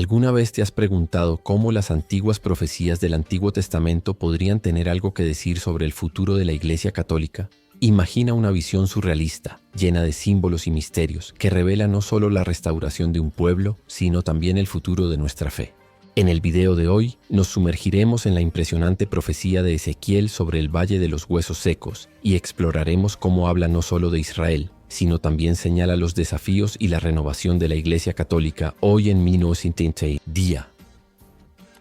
¿Alguna vez te has preguntado cómo las antiguas profecías del Antiguo Testamento podrían tener algo que decir sobre el futuro de la Iglesia Católica? Imagina una visión surrealista, llena de símbolos y misterios, que revela no solo la restauración de un pueblo, sino también el futuro de nuestra fe. En el video de hoy, nos sumergiremos en la impresionante profecía de Ezequiel sobre el Valle de los Huesos Secos y exploraremos cómo habla no solo de Israel, sino también señala los desafíos y la renovación de la Iglesia Católica hoy en 1970 día.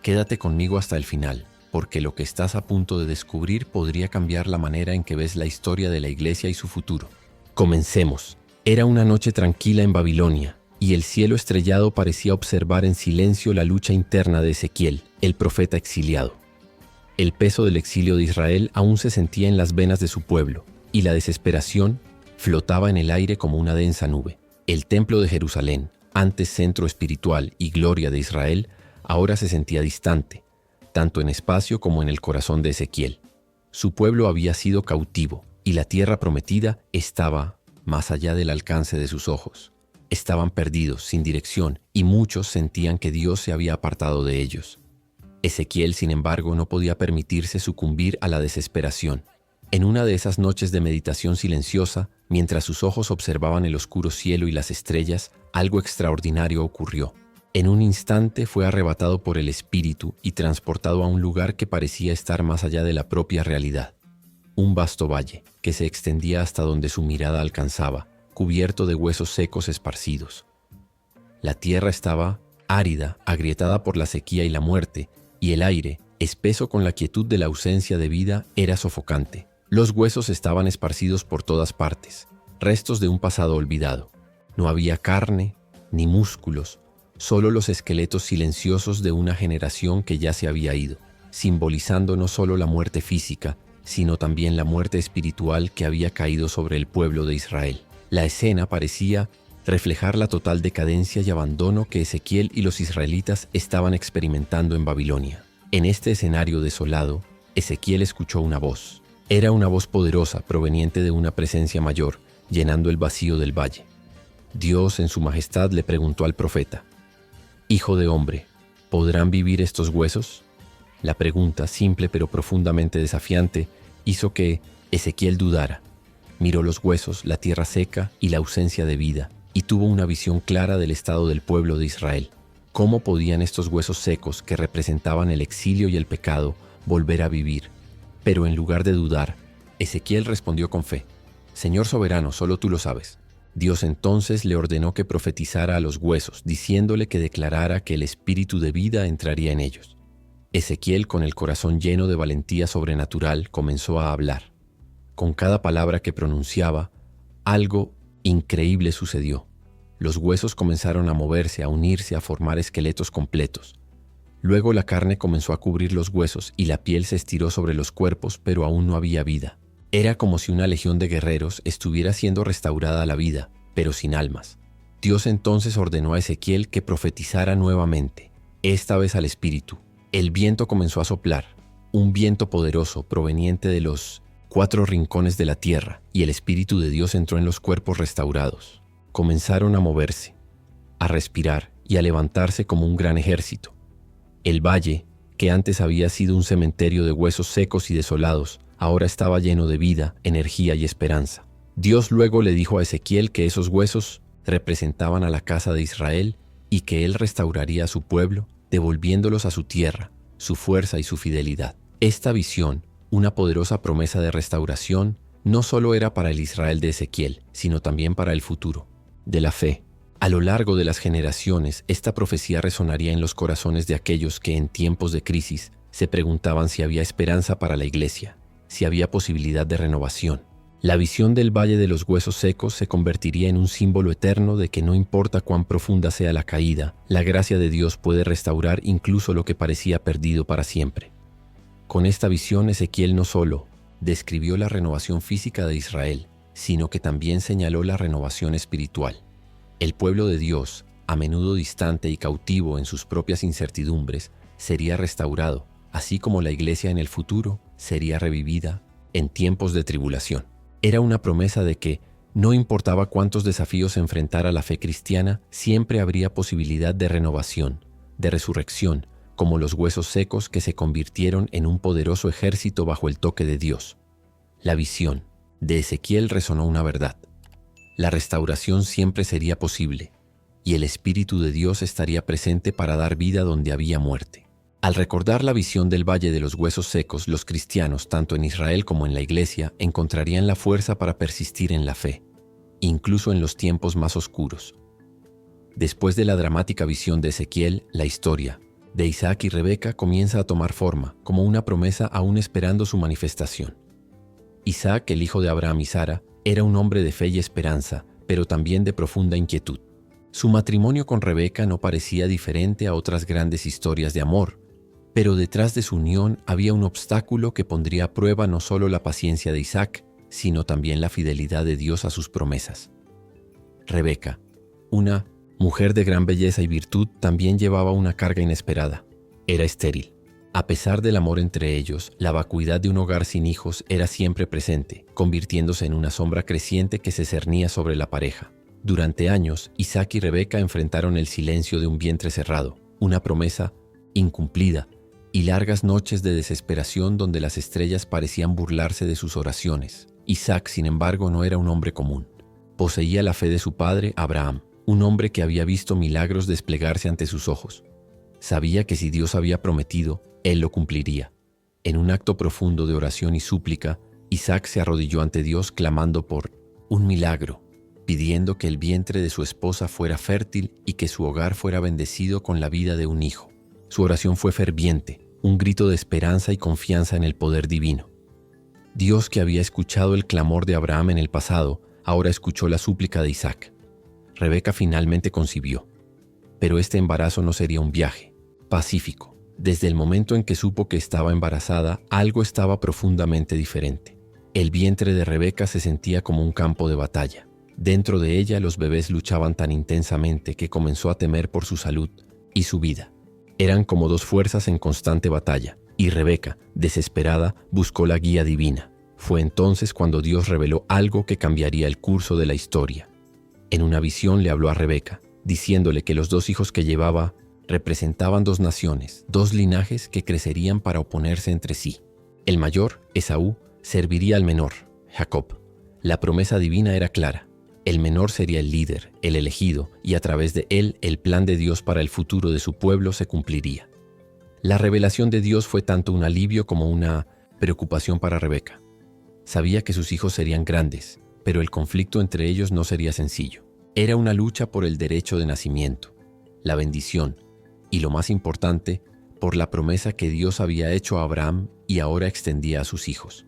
Quédate conmigo hasta el final, porque lo que estás a punto de descubrir podría cambiar la manera en que ves la historia de la Iglesia y su futuro. Comencemos. Era una noche tranquila en Babilonia, y el cielo estrellado parecía observar en silencio la lucha interna de Ezequiel, el profeta exiliado. El peso del exilio de Israel aún se sentía en las venas de su pueblo, y la desesperación flotaba en el aire como una densa nube. El templo de Jerusalén, antes centro espiritual y gloria de Israel, ahora se sentía distante, tanto en espacio como en el corazón de Ezequiel. Su pueblo había sido cautivo, y la tierra prometida estaba más allá del alcance de sus ojos. Estaban perdidos, sin dirección, y muchos sentían que Dios se había apartado de ellos. Ezequiel, sin embargo, no podía permitirse sucumbir a la desesperación. En una de esas noches de meditación silenciosa, mientras sus ojos observaban el oscuro cielo y las estrellas, algo extraordinario ocurrió. En un instante fue arrebatado por el Espíritu y transportado a un lugar que parecía estar más allá de la propia realidad. Un vasto valle, que se extendía hasta donde su mirada alcanzaba, cubierto de huesos secos esparcidos. La tierra estaba árida, agrietada por la sequía y la muerte, y el aire, espeso con la quietud de la ausencia de vida, era sofocante. Los huesos estaban esparcidos por todas partes, restos de un pasado olvidado. No había carne ni músculos, solo los esqueletos silenciosos de una generación que ya se había ido, simbolizando no solo la muerte física, sino también la muerte espiritual que había caído sobre el pueblo de Israel. La escena parecía reflejar la total decadencia y abandono que Ezequiel y los israelitas estaban experimentando en Babilonia. En este escenario desolado, Ezequiel escuchó una voz. Era una voz poderosa proveniente de una presencia mayor, llenando el vacío del valle. Dios en su majestad le preguntó al profeta: «Hijo de hombre, ¿podrán vivir estos huesos?». La pregunta, simple pero profundamente desafiante, hizo que Ezequiel dudara. Miró los huesos, la tierra seca y la ausencia de vida, y tuvo una visión clara del estado del pueblo de Israel. ¿Cómo podían estos huesos secos, que representaban el exilio y el pecado, volver a vivir? Pero en lugar de dudar, Ezequiel respondió con fe: «Señor soberano, solo tú lo sabes». Dios entonces le ordenó que profetizara a los huesos, diciéndole que declarara que el espíritu de vida entraría en ellos. Ezequiel, con el corazón lleno de valentía sobrenatural, comenzó a hablar. Con cada palabra que pronunciaba, algo increíble sucedió. Los huesos comenzaron a moverse, a unirse, a formar esqueletos completos. Luego la carne comenzó a cubrir los huesos y la piel se estiró sobre los cuerpos, pero aún no había vida. Era como si una legión de guerreros estuviera siendo restaurada a la vida, pero sin almas. Dios entonces ordenó a Ezequiel que profetizara nuevamente, esta vez al espíritu. El viento comenzó a soplar, un viento poderoso proveniente de los 4 rincones de la tierra, y el espíritu de Dios entró en los cuerpos restaurados. Comenzaron a moverse, a respirar y a levantarse como un gran ejército. El valle, que antes había sido un cementerio de huesos secos y desolados, ahora estaba lleno de vida, energía y esperanza. Dios luego le dijo a Ezequiel que esos huesos representaban a la casa de Israel y que él restauraría a su pueblo, devolviéndolos a su tierra, su fuerza y su fidelidad. Esta visión, una poderosa promesa de restauración, no solo era para el Israel de Ezequiel, sino también para el futuro de la fe. A lo largo de las generaciones, esta profecía resonaría en los corazones de aquellos que en tiempos de crisis se preguntaban si había esperanza para la iglesia, si había posibilidad de renovación. La visión del Valle de los Huesos Secos se convertiría en un símbolo eterno de que no importa cuán profunda sea la caída, la gracia de Dios puede restaurar incluso lo que parecía perdido para siempre. Con esta visión, Ezequiel no solo describió la renovación física de Israel, sino que también señaló la renovación espiritual. El pueblo de Dios, a menudo distante y cautivo en sus propias incertidumbres, sería restaurado, así como la iglesia en el futuro sería revivida en tiempos de tribulación. Era una promesa de que, no importaba cuántos desafíos enfrentara la fe cristiana, siempre habría posibilidad de renovación, de resurrección, como los huesos secos que se convirtieron en un poderoso ejército bajo el toque de Dios. La visión de Ezequiel resonó una verdad. La restauración siempre sería posible, y el Espíritu de Dios estaría presente para dar vida donde había muerte. Al recordar la visión del Valle de los Huesos Secos, los cristianos, tanto en Israel como en la Iglesia, encontrarían la fuerza para persistir en la fe, incluso en los tiempos más oscuros. Después de la dramática visión de Ezequiel, la historia de Isaac y Rebeca comienza a tomar forma, como una promesa aún esperando su manifestación. Isaac, el hijo de Abraham y Sara, era un hombre de fe y esperanza, pero también de profunda inquietud. Su matrimonio con Rebeca no parecía diferente a otras grandes historias de amor, pero detrás de su unión había un obstáculo que pondría a prueba no solo la paciencia de Isaac, sino también la fidelidad de Dios a sus promesas. Rebeca, una mujer de gran belleza y virtud, también llevaba una carga inesperada. Era estéril. A pesar del amor entre ellos, la vacuidad de un hogar sin hijos era siempre presente, convirtiéndose en una sombra creciente que se cernía sobre la pareja. Durante años, Isaac y Rebeca enfrentaron el silencio de un vientre cerrado, una promesa incumplida, y largas noches de desesperación donde las estrellas parecían burlarse de sus oraciones. Isaac, sin embargo, no era un hombre común. Poseía la fe de su padre, Abraham, un hombre que había visto milagros desplegarse ante sus ojos. Sabía que si Dios había prometido, Él lo cumpliría. En un acto profundo de oración y súplica, Isaac se arrodilló ante Dios clamando por un milagro, pidiendo que el vientre de su esposa fuera fértil y que su hogar fuera bendecido con la vida de un hijo. Su oración fue ferviente, un grito de esperanza y confianza en el poder divino. Dios, que había escuchado el clamor de Abraham en el pasado, ahora escuchó la súplica de Isaac. Rebeca finalmente concibió. Pero este embarazo no sería un viaje pacífico. Desde el momento en que supo que estaba embarazada, algo estaba profundamente diferente. El vientre de Rebeca se sentía como un campo de batalla. Dentro de ella, los bebés luchaban tan intensamente que comenzó a temer por su salud y su vida. Eran como dos fuerzas en constante batalla, y Rebeca, desesperada, buscó la guía divina. Fue entonces cuando Dios reveló algo que cambiaría el curso de la historia. En una visión le habló a Rebeca, diciéndole que los dos hijos que llevaba representaban dos naciones, dos linajes que crecerían para oponerse entre sí. El mayor, Esaú, serviría al menor, Jacob. La promesa divina era clara. El menor sería el líder, el elegido, y a través de él el plan de Dios para el futuro de su pueblo se cumpliría. La revelación de Dios fue tanto un alivio como una preocupación para Rebeca. Sabía que sus hijos serían grandes, pero el conflicto entre ellos no sería sencillo. Era una lucha por el derecho de nacimiento, la bendición, y lo más importante, por la promesa que Dios había hecho a Abraham y ahora extendía a sus hijos.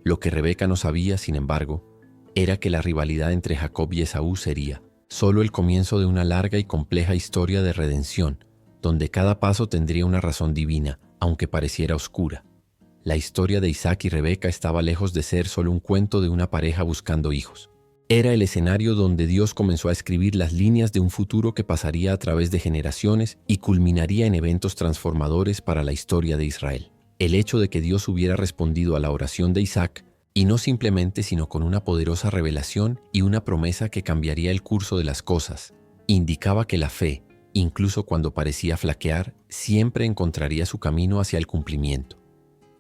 Lo que Rebeca no sabía, sin embargo, era que la rivalidad entre Jacob y Esaú sería solo el comienzo de una larga y compleja historia de redención, donde cada paso tendría una razón divina, aunque pareciera oscura. La historia de Isaac y Rebeca estaba lejos de ser solo un cuento de una pareja buscando hijos. Era el escenario donde Dios comenzó a escribir las líneas de un futuro que pasaría a través de generaciones y culminaría en eventos transformadores para la historia de Israel. El hecho de que Dios hubiera respondido a la oración de Isaac, y no simplemente sino con una poderosa revelación y una promesa que cambiaría el curso de las cosas, indicaba que la fe, incluso cuando parecía flaquear, siempre encontraría su camino hacia el cumplimiento.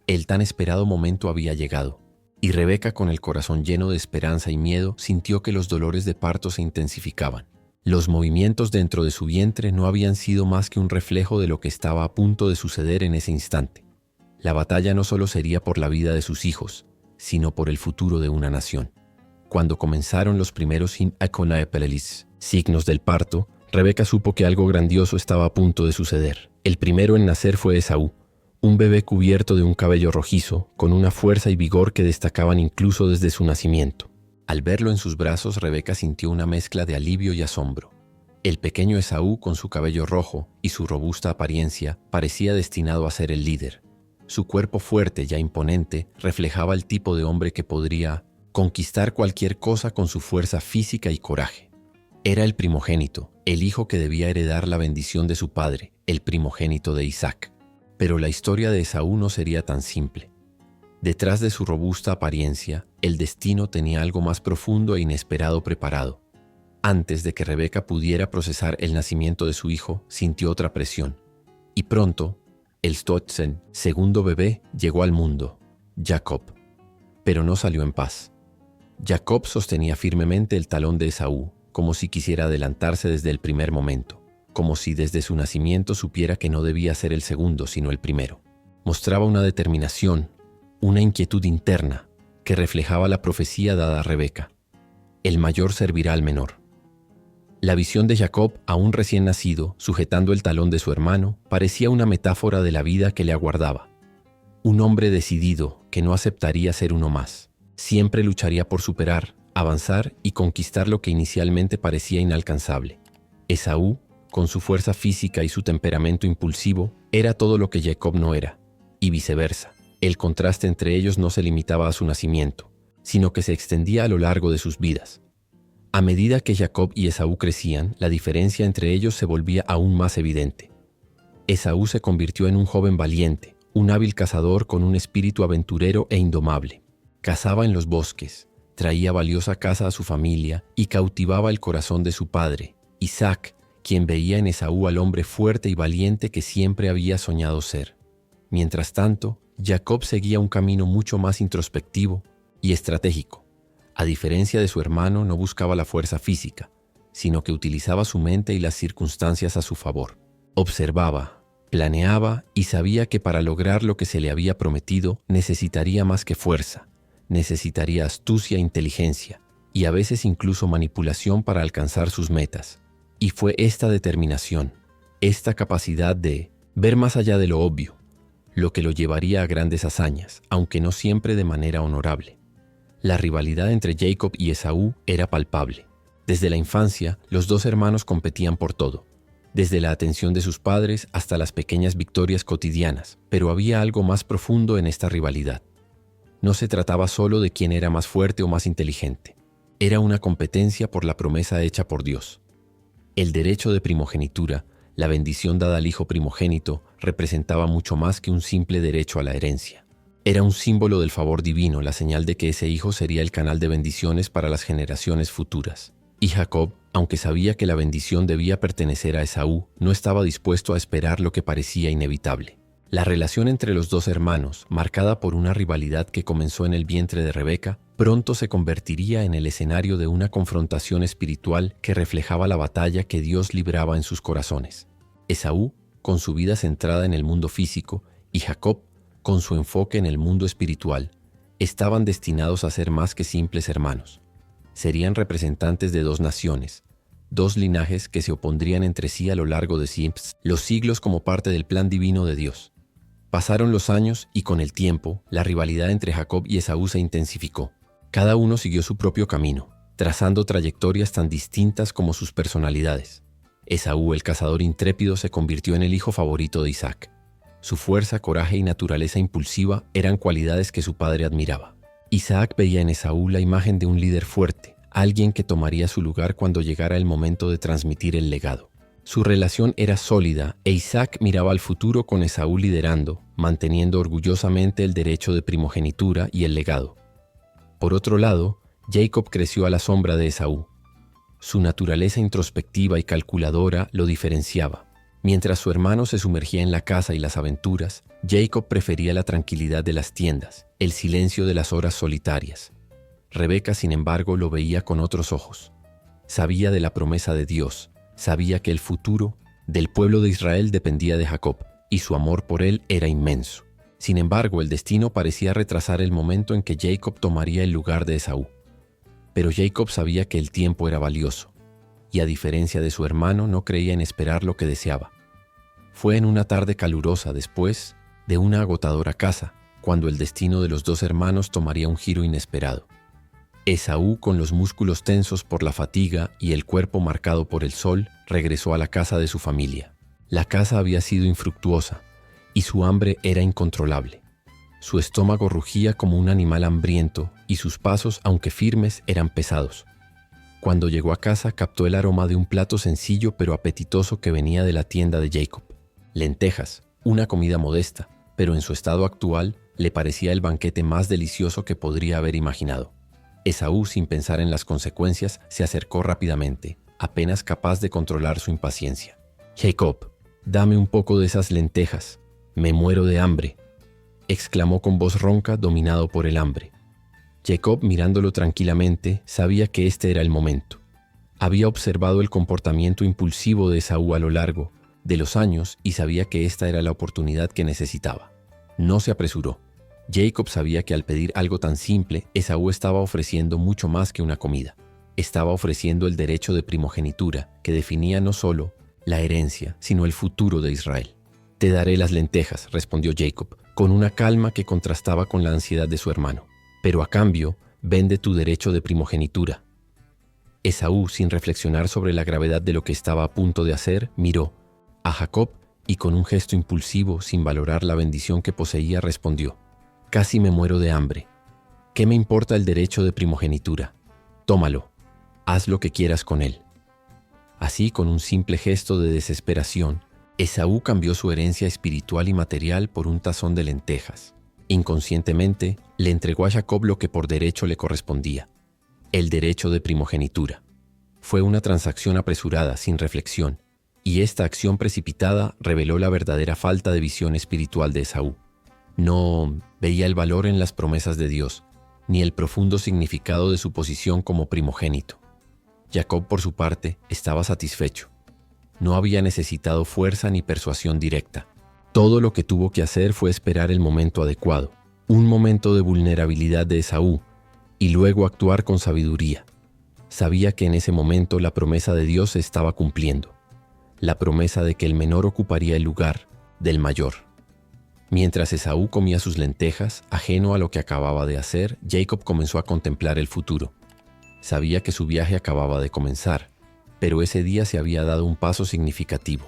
El tan esperado momento había llegado, y Rebeca, con el corazón lleno de esperanza y miedo, sintió que los dolores de parto se intensificaban. Los movimientos dentro de su vientre no habían sido más que un reflejo de lo que estaba a punto de suceder en ese instante. La batalla no solo sería por la vida de sus hijos, sino por el futuro de una nación. Cuando comenzaron los primeros signos del parto, Rebeca supo que algo grandioso estaba a punto de suceder. El primero en nacer fue Esaú, un bebé cubierto de un cabello rojizo, con una fuerza y vigor que destacaban incluso desde su nacimiento. Al verlo en sus brazos, Rebeca sintió una mezcla de alivio y asombro. El pequeño Esaú, con su cabello rojo y su robusta apariencia, parecía destinado a ser el líder. Su cuerpo fuerte, ya imponente, reflejaba el tipo de hombre que podría conquistar cualquier cosa con su fuerza física y coraje. Era el primogénito, el hijo que debía heredar la bendición de su padre, el primogénito de Isaac. Pero la historia de Esaú no sería tan simple. Detrás de su robusta apariencia, el destino tenía algo más profundo e inesperado preparado. Antes de que Rebeca pudiera procesar el nacimiento de su hijo, sintió otra presión. Y pronto, el Stotzen, segundo bebé, llegó al mundo, Jacob. Pero no salió en paz. Jacob sostenía firmemente el talón de Esaú, como si quisiera adelantarse desde el primer momento, como si desde su nacimiento supiera que no debía ser el segundo, sino el primero. Mostraba una determinación, una inquietud interna, que reflejaba la profecía dada a Rebeca. El mayor servirá al menor. La visión de Jacob, aún recién nacido, sujetando el talón de su hermano, parecía una metáfora de la vida que le aguardaba. Un hombre decidido que no aceptaría ser uno más. Siempre lucharía por superar, avanzar y conquistar lo que inicialmente parecía inalcanzable. Esaú, con su fuerza física y su temperamento impulsivo, era todo lo que Jacob no era, y viceversa. El contraste entre ellos no se limitaba a su nacimiento, sino que se extendía a lo largo de sus vidas. A medida que Jacob y Esaú crecían, la diferencia entre ellos se volvía aún más evidente. Esaú se convirtió en un joven valiente, un hábil cazador con un espíritu aventurero e indomable. Cazaba en los bosques, traía valiosa caza a su familia y cautivaba el corazón de su padre, Isaac, quien veía en Esaú al hombre fuerte y valiente que siempre había soñado ser. Mientras tanto, Jacob seguía un camino mucho más introspectivo y estratégico. A diferencia de su hermano, no buscaba la fuerza física, sino que utilizaba su mente y las circunstancias a su favor. Observaba, planeaba y sabía que para lograr lo que se le había prometido necesitaría más que fuerza, necesitaría astucia e inteligencia, y a veces incluso manipulación para alcanzar sus metas. Y fue esta determinación, esta capacidad de ver más allá de lo obvio, lo que lo llevaría a grandes hazañas, aunque no siempre de manera honorable. La rivalidad entre Jacob y Esaú era palpable. Desde la infancia, los dos hermanos competían por todo, desde la atención de sus padres hasta las pequeñas victorias cotidianas, pero había algo más profundo en esta rivalidad. No se trataba solo de quién era más fuerte o más inteligente. Era una competencia por la promesa hecha por Dios. El derecho de primogenitura, la bendición dada al hijo primogénito, representaba mucho más que un simple derecho a la herencia. Era un símbolo del favor divino, la señal de que ese hijo sería el canal de bendiciones para las generaciones futuras. Y Jacob, aunque sabía que la bendición debía pertenecer a Esaú, no estaba dispuesto a esperar lo que parecía inevitable. La relación entre los dos hermanos, marcada por una rivalidad que comenzó en el vientre de Rebeca, pronto se convertiría en el escenario de una confrontación espiritual que reflejaba la batalla que Dios libraba en sus corazones. Esaú, con su vida centrada en el mundo físico, y Jacob, con su enfoque en el mundo espiritual, estaban destinados a ser más que simples hermanos. Serían representantes de dos naciones, dos linajes que se opondrían entre sí a lo largo de los siglos como parte del plan divino de Dios. Pasaron los años y con el tiempo, la rivalidad entre Jacob y Esaú se intensificó. Cada uno siguió su propio camino, trazando trayectorias tan distintas como sus personalidades. Esaú, el cazador intrépido, se convirtió en el hijo favorito de Isaac. Su fuerza, coraje y naturaleza impulsiva eran cualidades que su padre admiraba. Isaac veía en Esaú la imagen de un líder fuerte, alguien que tomaría su lugar cuando llegara el momento de transmitir el legado. Su relación era sólida e Isaac miraba al futuro con Esaú liderando, manteniendo orgullosamente el derecho de primogenitura y el legado. Por otro lado, Jacob creció a la sombra de Esaú. Su naturaleza introspectiva y calculadora lo diferenciaba. Mientras su hermano se sumergía en la caza y las aventuras, Jacob prefería la tranquilidad de las tiendas, el silencio de las horas solitarias. Rebeca, sin embargo, lo veía con otros ojos. Sabía de la promesa de Dios, sabía que el futuro del pueblo de Israel dependía de Jacob, y su amor por él era inmenso. Sin embargo, el destino parecía retrasar el momento en que Jacob tomaría el lugar de Esaú. Pero Jacob sabía que el tiempo era valioso, y a diferencia de su hermano, no creía en esperar lo que deseaba. Fue en una tarde calurosa después de una agotadora caza, cuando el destino de los dos hermanos tomaría un giro inesperado. Esaú, con los músculos tensos por la fatiga y el cuerpo marcado por el sol, regresó a la casa de su familia. La caza había sido infructuosa, y su hambre era incontrolable. Su estómago rugía como un animal hambriento, y sus pasos, aunque firmes, eran pesados. Cuando llegó a casa, captó el aroma de un plato sencillo pero apetitoso que venía de la tienda de Jacob. Lentejas, una comida modesta, pero en su estado actual le parecía el banquete más delicioso que podría haber imaginado. Esaú, sin pensar en las consecuencias, se acercó rápidamente, apenas capaz de controlar su impaciencia. «Jacob, dame un poco de esas lentejas. Me muero de hambre», exclamó con voz ronca, dominado por el hambre. Jacob, mirándolo tranquilamente, sabía que este era el momento. Había observado el comportamiento impulsivo de Esaú a lo largo de los años y sabía que esta era la oportunidad que necesitaba. No se apresuró. Jacob sabía que al pedir algo tan simple, Esaú estaba ofreciendo mucho más que una comida. Estaba ofreciendo el derecho de primogenitura que definía no solo la herencia, sino el futuro de Israel. «Te daré las lentejas», respondió Jacob, con una calma que contrastaba con la ansiedad de su hermano. «Pero a cambio, vende tu derecho de primogenitura». Esaú, sin reflexionar sobre la gravedad de lo que estaba a punto de hacer, miró a Jacob y con un gesto impulsivo, sin valorar la bendición que poseía, respondió: «Casi me muero de hambre. ¿Qué me importa el derecho de primogenitura? Tómalo, haz lo que quieras con él». Así, con un simple gesto de desesperación, Esaú cambió su herencia espiritual y material por un tazón de lentejas. Inconscientemente, le entregó a Jacob lo que por derecho le correspondía: el derecho de primogenitura. Fue una transacción apresurada, sin reflexión, y esta acción precipitada reveló la verdadera falta de visión espiritual de Esaú. No veía el valor en las promesas de Dios, ni el profundo significado de su posición como primogénito. Jacob, por su parte, estaba satisfecho. No había necesitado fuerza ni persuasión directa. Todo lo que tuvo que hacer fue esperar el momento adecuado, un momento de vulnerabilidad de Esaú, y luego actuar con sabiduría. Sabía que en ese momento la promesa de Dios se estaba cumpliendo, la promesa de que el menor ocuparía el lugar del mayor. Mientras Esaú comía sus lentejas, ajeno a lo que acababa de hacer, Jacob comenzó a contemplar el futuro. Sabía que su viaje acababa de comenzar, pero ese día se había dado un paso significativo.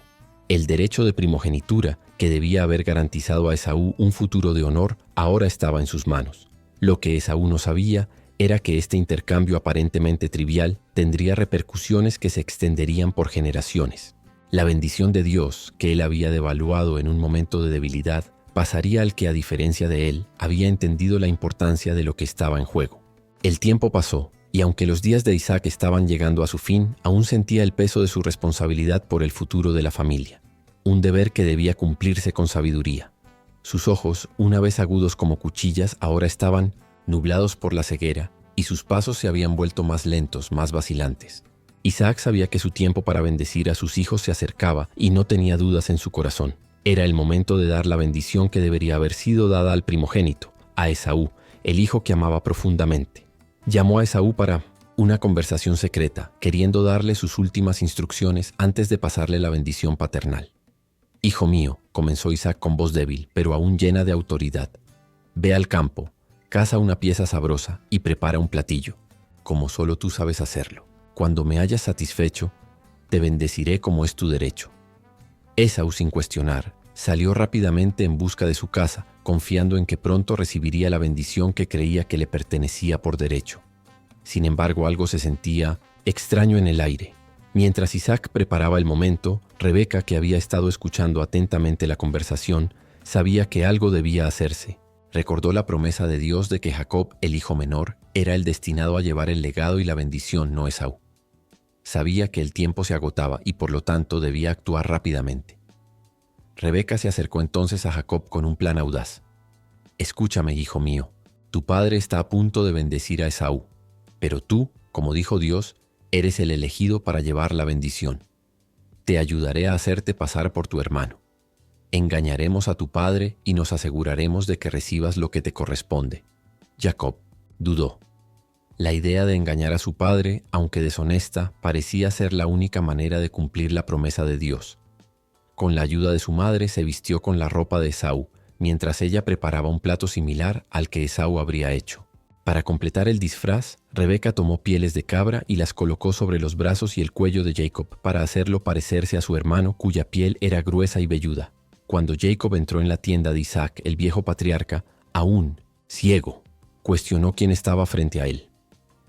El derecho de primogenitura, que debía haber garantizado a Esaú un futuro de honor, ahora estaba en sus manos. Lo que Esaú no sabía era que este intercambio aparentemente trivial tendría repercusiones que se extenderían por generaciones. La bendición de Dios, que él había devaluado en un momento de debilidad, pasaría al que, a diferencia de él, había entendido la importancia de lo que estaba en juego. El tiempo pasó, y aunque los días de Isaac estaban llegando a su fin, aún sentía el peso de su responsabilidad por el futuro de la familia, un deber que debía cumplirse con sabiduría. Sus ojos, una vez agudos como cuchillas, ahora estaban nublados por la ceguera, y sus pasos se habían vuelto más lentos, más vacilantes. Isaac sabía que su tiempo para bendecir a sus hijos se acercaba y no tenía dudas en su corazón. Era el momento de dar la bendición que debería haber sido dada al primogénito, a Esaú, el hijo que amaba profundamente. Llamó a Esaú para una conversación secreta, queriendo darle sus últimas instrucciones antes de pasarle la bendición paternal. «Hijo mío», comenzó Isaac con voz débil, pero aún llena de autoridad, «ve al campo, caza una pieza sabrosa y prepara un platillo, como solo tú sabes hacerlo. Cuando me hayas satisfecho, te bendeciré como es tu derecho». Esaú, sin cuestionar, salió rápidamente en busca de su casa, confiando en que pronto recibiría la bendición que creía que le pertenecía por derecho. Sin embargo, algo se sentía extraño en el aire. Mientras Isaac preparaba el momento, Rebeca, que había estado escuchando atentamente la conversación, sabía que algo debía hacerse. Recordó la promesa de Dios de que Jacob, el hijo menor, era el destinado a llevar el legado y la bendición, no Esaú. Sabía que el tiempo se agotaba y por lo tanto debía actuar rápidamente. Rebeca se acercó entonces a Jacob con un plan audaz. «Escúchame, hijo mío, tu padre está a punto de bendecir a Esaú, pero tú, como dijo Dios, eres el elegido para llevar la bendición. Te ayudaré a hacerte pasar por tu hermano. Engañaremos a tu padre y nos aseguraremos de que recibas lo que te corresponde». Jacob dudó. La idea de engañar a su padre, aunque deshonesta, parecía ser la única manera de cumplir la promesa de Dios. Con la ayuda de su madre se vistió con la ropa de Esaú, mientras ella preparaba un plato similar al que Esaú habría hecho. Para completar el disfraz, Rebeca tomó pieles de cabra y las colocó sobre los brazos y el cuello de Jacob para hacerlo parecerse a su hermano, cuya piel era gruesa y velluda. Cuando Jacob entró en la tienda de Isaac, el viejo patriarca, aún ciego, cuestionó quién estaba frente a él.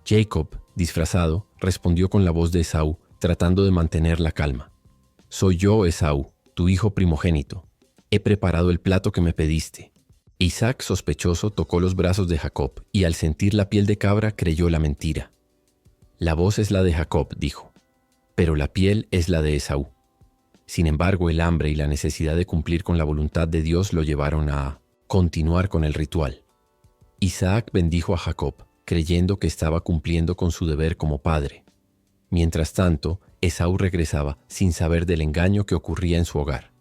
Jacob, disfrazado, respondió con la voz de Esaú, tratando de mantener la calma. «Soy yo, Esaú, tu hijo primogénito. He preparado el plato que me pediste. Isaac, sospechoso, tocó los brazos de Jacob y al sentir la piel de cabra creyó la mentira. La voz es la de Jacob, dijo, pero la piel es la de Esaú. Sin embargo, el hambre y la necesidad de cumplir con la voluntad de Dios lo llevaron a continuar con el ritual. Isaac bendijo a Jacob, creyendo que estaba cumpliendo con su deber como padre. Mientras tanto, Esaú regresaba sin saber del engaño que ocurría en su hogar.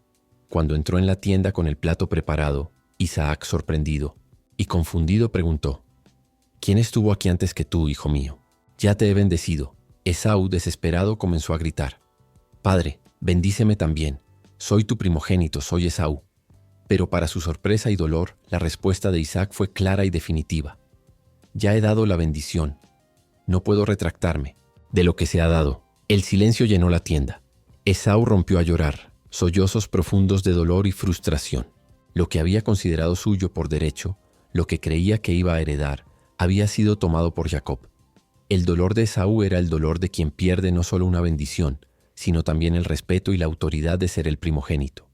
Cuando entró en la tienda con el plato preparado, Isaac, sorprendido y confundido, preguntó, ¿quién estuvo aquí antes que tú, hijo mío? Ya te he bendecido. Esaú, desesperado, comenzó a gritar, Padre, bendíceme también. Soy tu primogénito, soy Esaú. Pero para su sorpresa y dolor, la respuesta de Isaac fue clara y definitiva. Ya he dado la bendición. No puedo retractarme de lo que se ha dado. El silencio llenó la tienda. Esaú rompió a llorar, sollozos profundos de dolor y frustración. Lo que había considerado suyo por derecho, lo que creía que iba a heredar, había sido tomado por Jacob. El dolor de Esaú era el dolor de quien pierde no solo una bendición, sino también el respeto y la autoridad de ser el primogénito.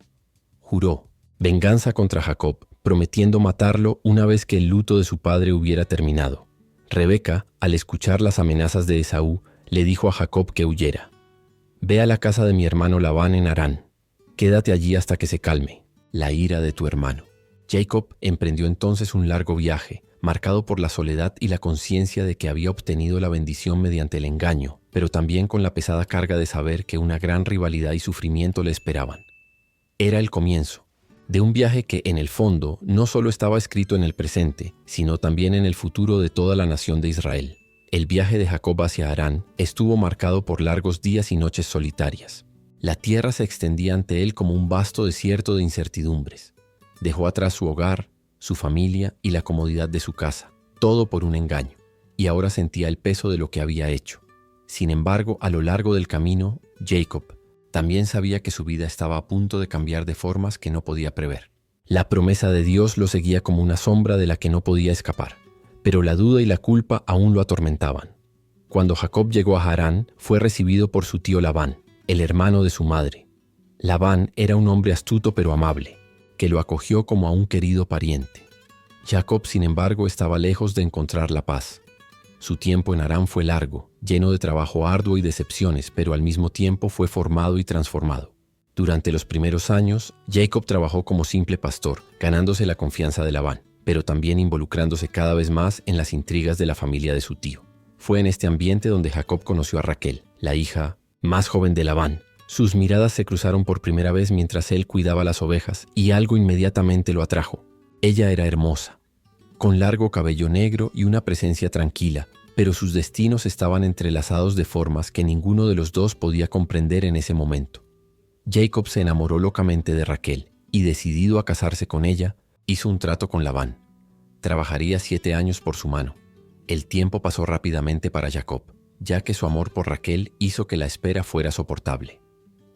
Juró venganza contra Jacob, prometiendo matarlo una vez que el luto de su padre hubiera terminado. Rebeca, al escuchar las amenazas de Esaú, le dijo a Jacob que huyera. Ve a la casa de mi hermano Labán en Harán. Quédate allí hasta que se calme la ira de tu hermano. Jacob emprendió entonces un largo viaje, marcado por la soledad y la conciencia de que había obtenido la bendición mediante el engaño, pero también con la pesada carga de saber que una gran rivalidad y sufrimiento le esperaban. Era el comienzo de un viaje que, en el fondo, no solo estaba escrito en el presente, sino también en el futuro de toda la nación de Israel. El viaje de Jacob hacia Harán estuvo marcado por largos días y noches solitarias. La tierra se extendía ante él como un vasto desierto de incertidumbres. Dejó atrás su hogar, su familia y la comodidad de su casa, todo por un engaño, y ahora sentía el peso de lo que había hecho. Sin embargo, a lo largo del camino, Jacob también sabía que su vida estaba a punto de cambiar de formas que no podía prever. La promesa de Dios lo seguía como una sombra de la que no podía escapar, pero la duda y la culpa aún lo atormentaban. Cuando Jacob llegó a Harán, fue recibido por su tío Labán, el hermano de su madre. Labán era un hombre astuto pero amable, que lo acogió como a un querido pariente. Jacob, sin embargo, estaba lejos de encontrar la paz. Su tiempo en Harán fue largo, lleno de trabajo arduo y decepciones, pero al mismo tiempo fue formado y transformado. Durante los primeros años, Jacob trabajó como simple pastor, ganándose la confianza de Labán, pero también involucrándose cada vez más en las intrigas de la familia de su tío. Fue en este ambiente donde Jacob conoció a Raquel, la hija más joven de Labán. Sus miradas se cruzaron por primera vez mientras él cuidaba las ovejas, y algo inmediatamente lo atrajo. Ella era hermosa, con largo cabello negro y una presencia tranquila, pero sus destinos estaban entrelazados de formas que ninguno de los dos podía comprender en ese momento. Jacob se enamoró locamente de Raquel y, decidido a casarse con ella, hizo un trato con Labán. Trabajaría 7 años por su mano. El tiempo pasó rápidamente para Jacob, ya que su amor por Raquel hizo que la espera fuera soportable.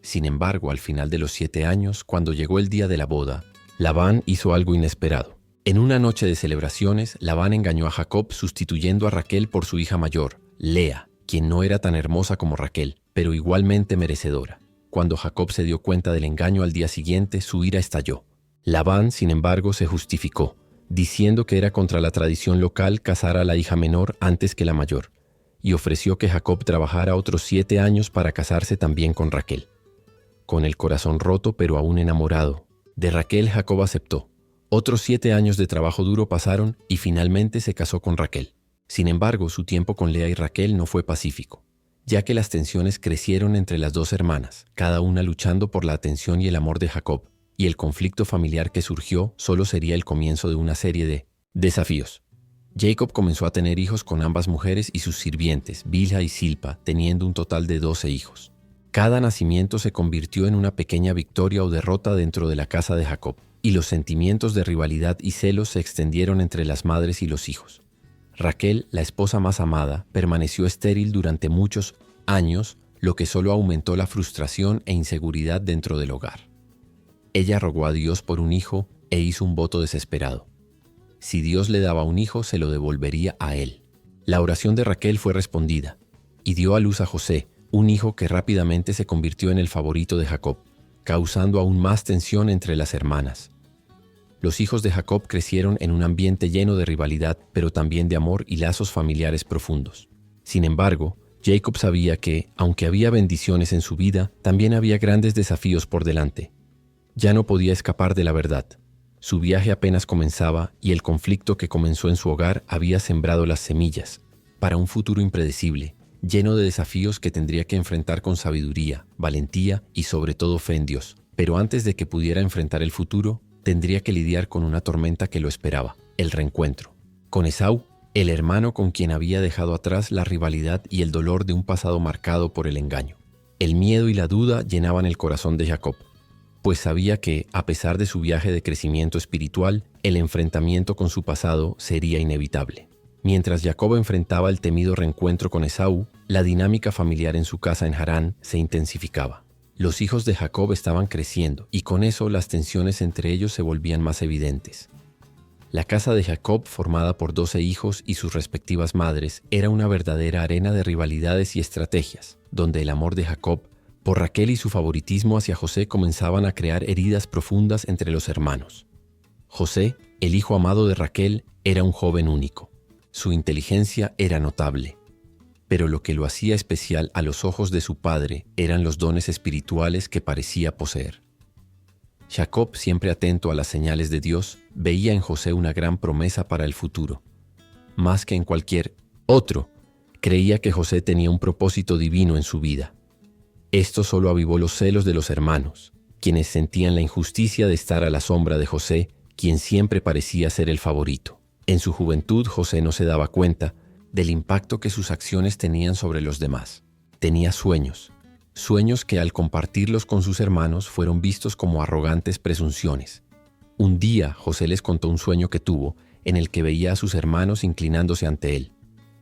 Sin embargo, al final de los 7 años, cuando llegó el día de la boda, Labán hizo algo inesperado. En una noche de celebraciones, Labán engañó a Jacob sustituyendo a Raquel por su hija mayor, Lea, quien no era tan hermosa como Raquel, pero igualmente merecedora. Cuando Jacob se dio cuenta del engaño al día siguiente, su ira estalló. Labán, sin embargo, se justificó, diciendo que era contra la tradición local casar a la hija menor antes que la mayor, y ofreció que Jacob trabajara otros 7 años para casarse también con Raquel. Con el corazón roto pero aún enamorado de Raquel, Jacob aceptó. Otros 7 años de trabajo duro pasaron y finalmente se casó con Raquel. Sin embargo, su tiempo con Lea y Raquel no fue pacífico, ya que las tensiones crecieron entre las dos hermanas, cada una luchando por la atención y el amor de Jacob, y el conflicto familiar que surgió solo sería el comienzo de una serie de desafíos. Jacob comenzó a tener hijos con ambas mujeres y sus sirvientes, Bilha y Silpa, teniendo un total de 12 hijos. Cada nacimiento se convirtió en una pequeña victoria o derrota dentro de la casa de Jacob, y los sentimientos de rivalidad y celos se extendieron entre las madres y los hijos. Raquel, la esposa más amada, permaneció estéril durante muchos años, lo que solo aumentó la frustración e inseguridad dentro del hogar. Ella rogó a Dios por un hijo e hizo un voto desesperado. Si Dios le daba un hijo, se lo devolvería a él. La oración de Raquel fue respondida, y dio a luz a José, un hijo que rápidamente se convirtió en el favorito de Jacob, causando aún más tensión entre las hermanas. Los hijos de Jacob crecieron en un ambiente lleno de rivalidad, pero también de amor y lazos familiares profundos. Sin embargo, Jacob sabía que, aunque había bendiciones en su vida, también había grandes desafíos por delante. Ya no podía escapar de la verdad. Su viaje apenas comenzaba y el conflicto que comenzó en su hogar había sembrado las semillas para un futuro impredecible, lleno de desafíos que tendría que enfrentar con sabiduría, valentía y sobre todo fe en Dios. Pero antes de que pudiera enfrentar el futuro, tendría que lidiar con una tormenta que lo esperaba, el reencuentro con Esaú, el hermano con quien había dejado atrás la rivalidad y el dolor de un pasado marcado por el engaño. El miedo y la duda llenaban el corazón de Jacob, pues sabía que, a pesar de su viaje de crecimiento espiritual, el enfrentamiento con su pasado sería inevitable. Mientras Jacob enfrentaba el temido reencuentro con Esaú, la dinámica familiar en su casa en Harán se intensificaba. Los hijos de Jacob estaban creciendo y con eso las tensiones entre ellos se volvían más evidentes. La casa de Jacob, formada por 12 hijos y sus respectivas madres, era una verdadera arena de rivalidades y estrategias, donde el amor de Jacob por Raquel y su favoritismo hacia José comenzaban a crear heridas profundas entre los hermanos. José, el hijo amado de Raquel, era un joven único. Su inteligencia era notable, pero lo que lo hacía especial a los ojos de su padre eran los dones espirituales que parecía poseer. Jacob, siempre atento a las señales de Dios, veía en José una gran promesa para el futuro. Más que en cualquier otro, creía que José tenía un propósito divino en su vida. Esto solo avivó los celos de los hermanos, quienes sentían la injusticia de estar a la sombra de José, quien siempre parecía ser el favorito. En su juventud, José no se daba cuenta del impacto que sus acciones tenían sobre los demás. Tenía sueños que al compartirlos con sus hermanos fueron vistos como arrogantes presunciones. Un día, José les contó un sueño que tuvo, en el que veía a sus hermanos inclinándose ante él.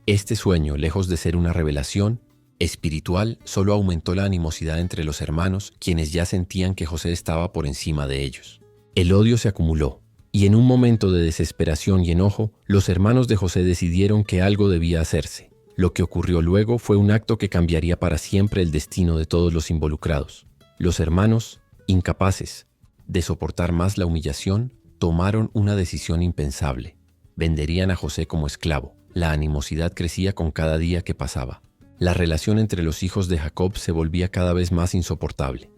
Este sueño, lejos de ser una revelación espiritual, solo aumentó la animosidad entre los hermanos, quienes ya sentían que José estaba por encima de ellos. El odio se acumuló, y en un momento de desesperación y enojo, los hermanos de José decidieron que algo debía hacerse. Lo que ocurrió luego fue un acto que cambiaría para siempre el destino de todos los involucrados. Los hermanos, incapaces de soportar más la humillación, tomaron una decisión impensable. Venderían a José como esclavo. La animosidad crecía con cada día que pasaba. La relación entre los hijos de Jacob se volvía cada vez más insoportable.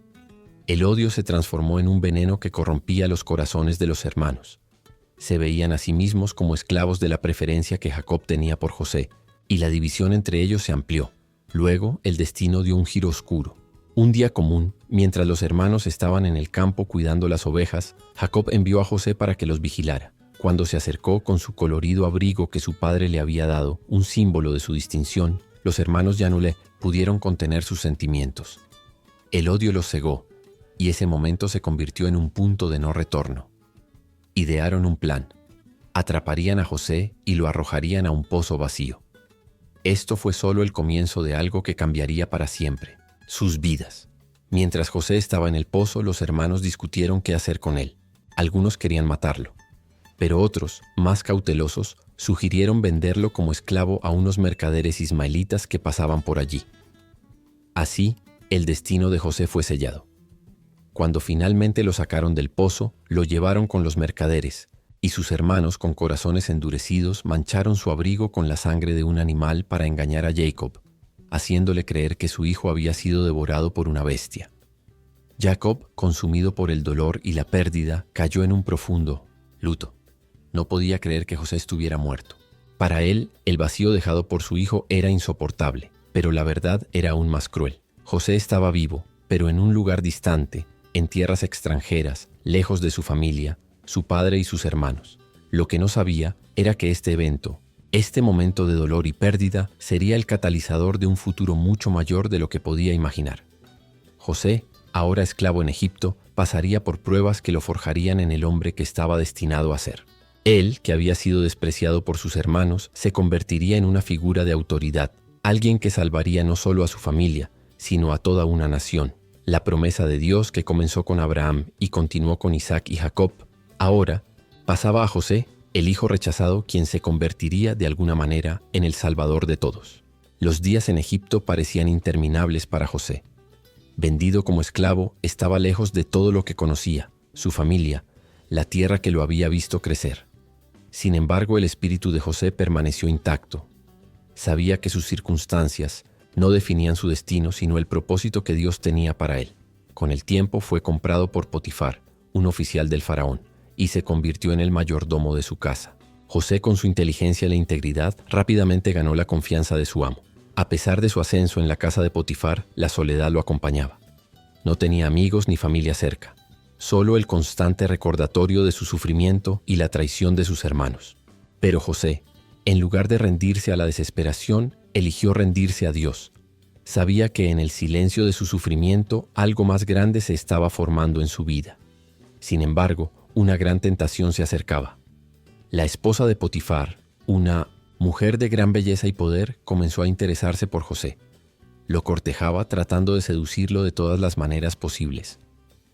El odio se transformó en un veneno que corrompía los corazones de los hermanos. Se veían a sí mismos como esclavos de la preferencia que Jacob tenía por José, y la división entre ellos se amplió. Luego, el destino dio un giro oscuro. Un día común, mientras los hermanos estaban en el campo cuidando las ovejas, Jacob envió a José para que los vigilara. Cuando se acercó con su colorido abrigo que su padre le había dado, un símbolo de su distinción, los hermanos ya no le pudieron contener sus sentimientos. El odio los cegó, y ese momento se convirtió en un punto de no retorno. Idearon un plan. Atraparían a José y lo arrojarían a un pozo vacío. Esto fue solo el comienzo de algo que cambiaría para siempre, sus vidas. Mientras José estaba en el pozo, los hermanos discutieron qué hacer con él. Algunos querían matarlo, pero otros, más cautelosos, sugirieron venderlo como esclavo a unos mercaderes ismaelitas que pasaban por allí. Así, el destino de José fue sellado. Cuando finalmente lo sacaron del pozo, lo llevaron con los mercaderes, y sus hermanos, con corazones endurecidos, mancharon su abrigo con la sangre de un animal para engañar a Jacob, haciéndole creer que su hijo había sido devorado por una bestia. Jacob, consumido por el dolor y la pérdida, cayó en un profundo luto. No podía creer que José estuviera muerto. Para él, el vacío dejado por su hijo era insoportable, pero la verdad era aún más cruel. José estaba vivo, pero en un lugar distante, en tierras extranjeras, lejos de su familia, su padre y sus hermanos. Lo que no sabía era que este evento, este momento de dolor y pérdida, sería el catalizador de un futuro mucho mayor de lo que podía imaginar. José, ahora esclavo en Egipto, pasaría por pruebas que lo forjarían en el hombre que estaba destinado a ser. Él, que había sido despreciado por sus hermanos, se convertiría en una figura de autoridad, alguien que salvaría no solo a su familia, sino a toda una nación. La promesa de Dios que comenzó con Abraham y continuó con Isaac y Jacob, ahora pasaba a José, el hijo rechazado, quien se convertiría de alguna manera en el salvador de todos. Los días en Egipto parecían interminables para José. Vendido como esclavo, estaba lejos de todo lo que conocía, su familia, la tierra que lo había visto crecer. Sin embargo, el espíritu de José permaneció intacto. Sabía que sus circunstancias no definían su destino, sino el propósito que Dios tenía para él. Con el tiempo fue comprado por Potifar, un oficial del faraón, y se convirtió en el mayordomo de su casa. José, con su inteligencia y la integridad, rápidamente ganó la confianza de su amo. A pesar de su ascenso en la casa de Potifar, la soledad lo acompañaba. No tenía amigos ni familia cerca, solo el constante recordatorio de su sufrimiento y la traición de sus hermanos. Pero José, en lugar de rendirse a la desesperación, eligió rendirse a Dios. Sabía que en el silencio de su sufrimiento algo más grande se estaba formando en su vida. Sin embargo, una gran tentación se acercaba. La esposa de Potifar, una mujer de gran belleza y poder, comenzó a interesarse por José. Lo cortejaba tratando de seducirlo de todas las maneras posibles.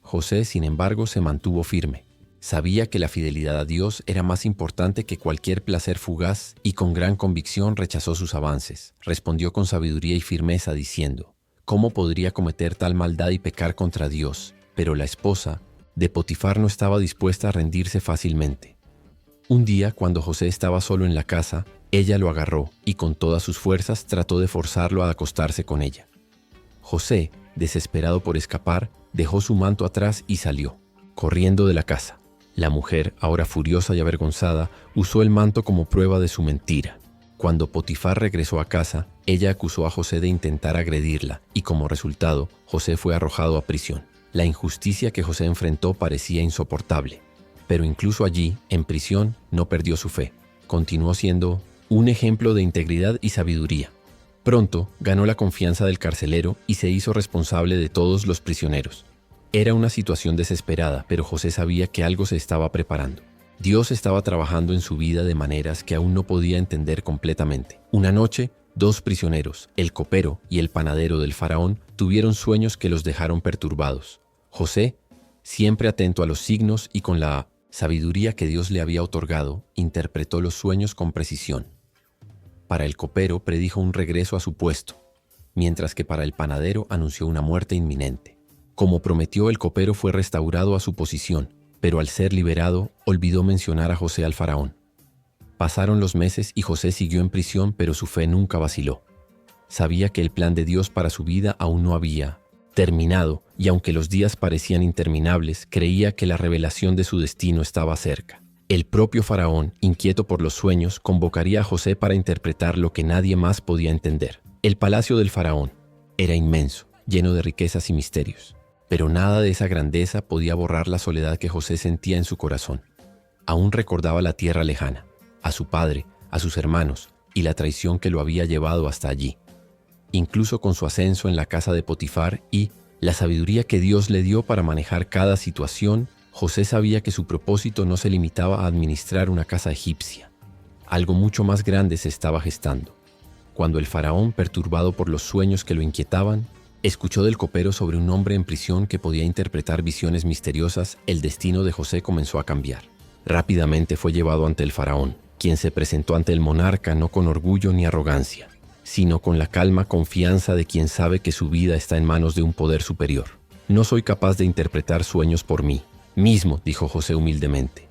José, sin embargo, se mantuvo firme. Sabía que la fidelidad a Dios era más importante que cualquier placer fugaz y con gran convicción rechazó sus avances. Respondió con sabiduría y firmeza diciendo: ¿cómo podría cometer tal maldad y pecar contra Dios? Pero la esposa de Potifar no estaba dispuesta a rendirse fácilmente. Un día, cuando José estaba solo en la casa, ella lo agarró y con todas sus fuerzas trató de forzarlo a acostarse con ella. José, desesperado por escapar, dejó su manto atrás y salió, corriendo de la casa. La mujer, ahora furiosa y avergonzada, usó el manto como prueba de su mentira. Cuando Potifar regresó a casa, ella acusó a José de intentar agredirla y como resultado, José fue arrojado a prisión. La injusticia que José enfrentó parecía insoportable. Pero incluso allí, en prisión, no perdió su fe. Continuó siendo un ejemplo de integridad y sabiduría. Pronto ganó la confianza del carcelero y se hizo responsable de todos los prisioneros. Era una situación desesperada, pero José sabía que algo se estaba preparando. Dios estaba trabajando en su vida de maneras que aún no podía entender completamente. Una noche, 2 prisioneros, el copero y el panadero del faraón, tuvieron sueños que los dejaron perturbados. José, siempre atento a los signos y con la sabiduría que Dios le había otorgado, interpretó los sueños con precisión. Para el copero predijo un regreso a su puesto, mientras que para el panadero anunció una muerte inminente. Como prometió, el copero fue restaurado a su posición, pero al ser liberado, olvidó mencionar a José al faraón. Pasaron los meses y José siguió en prisión, pero su fe nunca vaciló. Sabía que el plan de Dios para su vida aún no había terminado, y aunque los días parecían interminables, creía que la revelación de su destino estaba cerca. El propio faraón, inquieto por los sueños, convocaría a José para interpretar lo que nadie más podía entender. El palacio del faraón era inmenso, lleno de riquezas y misterios, pero nada de esa grandeza podía borrar la soledad que José sentía en su corazón. Aún recordaba la tierra lejana, a su padre, a sus hermanos y la traición que lo había llevado hasta allí. Incluso con su ascenso en la casa de Potifar y la sabiduría que Dios le dio para manejar cada situación, José sabía que su propósito no se limitaba a administrar una casa egipcia. Algo mucho más grande se estaba gestando. Cuando el faraón, perturbado por los sueños que lo inquietaban, escuchó del copero sobre un hombre en prisión que podía interpretar visiones misteriosas, el destino de José comenzó a cambiar. Rápidamente fue llevado ante el faraón, quien se presentó ante el monarca no con orgullo ni arrogancia, sino con la calma confianza de quien sabe que su vida está en manos de un poder superior. No soy capaz de interpretar sueños por mí mismo, dijo José humildemente.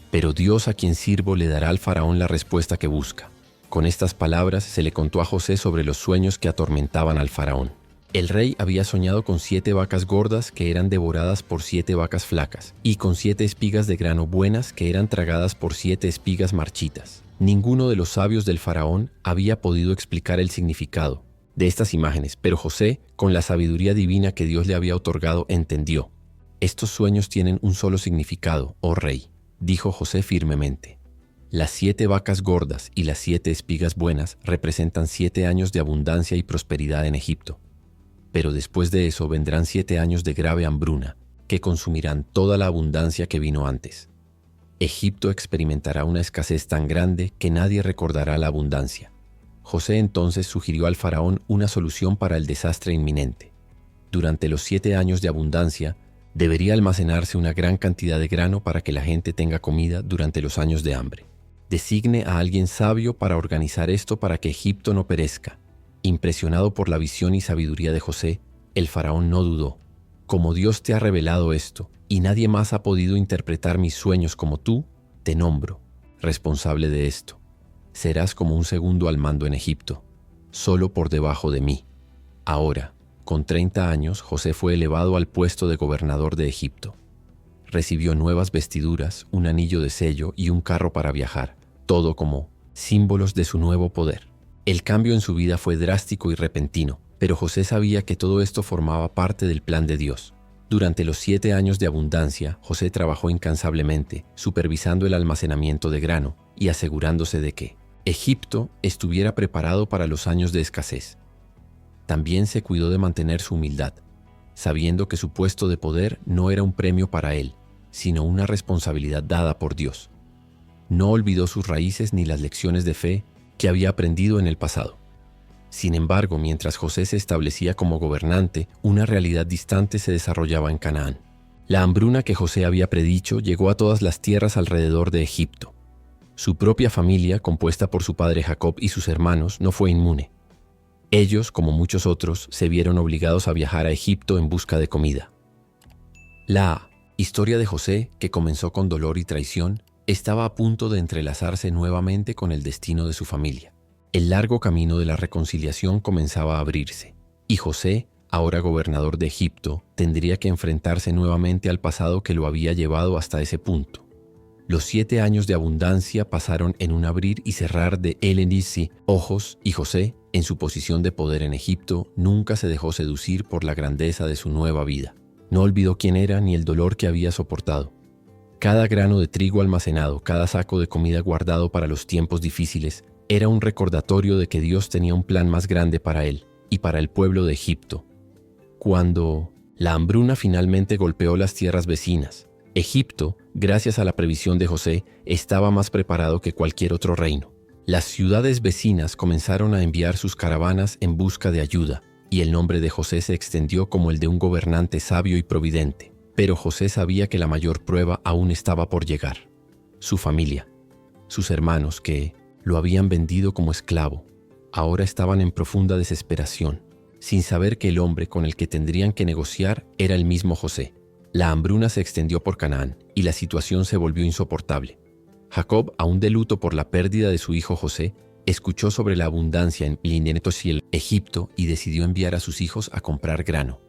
Pero Dios a quien sirvo le dará al faraón la respuesta que busca. Con estas palabras se le contó a José sobre los sueños que atormentaban al faraón. El rey había soñado con 7 vacas gordas que eran devoradas por 7 vacas flacas, y con 7 espigas de grano buenas que eran tragadas por 7 espigas marchitas. Ninguno de los sabios del faraón había podido explicar el significado de estas imágenes, pero José, con la sabiduría divina que Dios le había otorgado, entendió. Estos sueños tienen un solo significado, oh rey, dijo José firmemente. Las 7 vacas gordas y las 7 espigas buenas representan 7 años de abundancia y prosperidad en Egipto. Pero después de eso vendrán 7 años de grave hambruna, que consumirán toda la abundancia que vino antes. Egipto experimentará una escasez tan grande que nadie recordará la abundancia. José entonces sugirió al faraón una solución para el desastre inminente. Durante los 7 años de abundancia, debería almacenarse una gran cantidad de grano para que la gente tenga comida durante los años de hambre. Designe a alguien sabio para organizar esto para que Egipto no perezca. Impresionado por la visión y sabiduría de José, el faraón no dudó. Como Dios te ha revelado esto, y nadie más ha podido interpretar mis sueños como tú, te nombro responsable de esto. Serás como un segundo al mando en Egipto, solo por debajo de mí. Ahora, con 30 años, José fue elevado al puesto de gobernador de Egipto. Recibió nuevas vestiduras, un anillo de sello y un carro para viajar, todo como símbolos de su nuevo poder. El cambio en su vida fue drástico y repentino, pero José sabía que todo esto formaba parte del plan de Dios. Durante los 7 años de abundancia, José trabajó incansablemente, supervisando el almacenamiento de grano y asegurándose de que Egipto estuviera preparado para los años de escasez. También se cuidó de mantener su humildad, sabiendo que su puesto de poder no era un premio para él, sino una responsabilidad dada por Dios. No olvidó sus raíces ni las lecciones de fe que había aprendido en el pasado. Sin embargo, mientras José se establecía como gobernante, una realidad distante se desarrollaba en Canaán. La hambruna que José había predicho llegó a todas las tierras alrededor de Egipto. Su propia familia, compuesta por su padre Jacob y sus hermanos, no fue inmune. Ellos, como muchos otros, se vieron obligados a viajar a Egipto en busca de comida. La historia de José, que comenzó con dolor y traición, estaba a punto de entrelazarse nuevamente con el destino de su familia. El largo camino de la reconciliación comenzaba a abrirse, y José, ahora gobernador de Egipto, tendría que enfrentarse nuevamente al pasado que lo había llevado hasta ese punto. Los 7 años de abundancia pasaron en un abrir y cerrar de ojos, y José, en su posición de poder en Egipto, nunca se dejó seducir por la grandeza de su nueva vida. No olvidó quién era ni el dolor que había soportado. Cada grano de trigo almacenado, cada saco de comida guardado para los tiempos difíciles, era un recordatorio de que Dios tenía un plan más grande para él y para el pueblo de Egipto. Cuando la hambruna finalmente golpeó las tierras vecinas, Egipto, gracias a la previsión de José, estaba más preparado que cualquier otro reino. Las ciudades vecinas comenzaron a enviar sus caravanas en busca de ayuda, y el nombre de José se extendió como el de un gobernante sabio y providente. Pero José sabía que la mayor prueba aún estaba por llegar. Su familia, sus hermanos que lo habían vendido como esclavo, ahora estaban en profunda desesperación, sin saber que el hombre con el que tendrían que negociar era el mismo José. La hambruna se extendió por Canaán y la situación se volvió insoportable. Jacob, aún de luto por la pérdida de su hijo José, escuchó sobre la abundancia en Egipto y decidió enviar a sus hijos a comprar grano.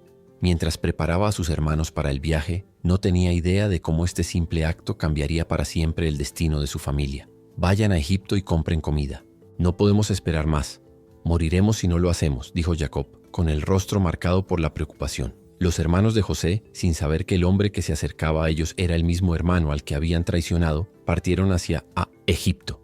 Mientras preparaba a sus hermanos para el viaje, no tenía idea de cómo este simple acto cambiaría para siempre el destino de su familia. Vayan a Egipto y compren comida. No podemos esperar más. Moriremos si no lo hacemos, dijo Jacob, con el rostro marcado por la preocupación. Los hermanos de José, sin saber que el hombre que se acercaba a ellos era el mismo hermano al que habían traicionado, partieron hacia Egipto.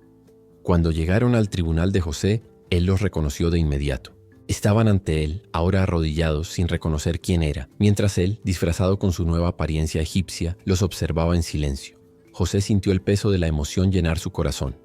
Cuando llegaron al tribunal de José, él los reconoció de inmediato. Estaban ante él, ahora arrodillados, sin reconocer quién era, mientras él, disfrazado con su nueva apariencia egipcia, los observaba en silencio. José sintió el peso de la emoción llenar su corazón.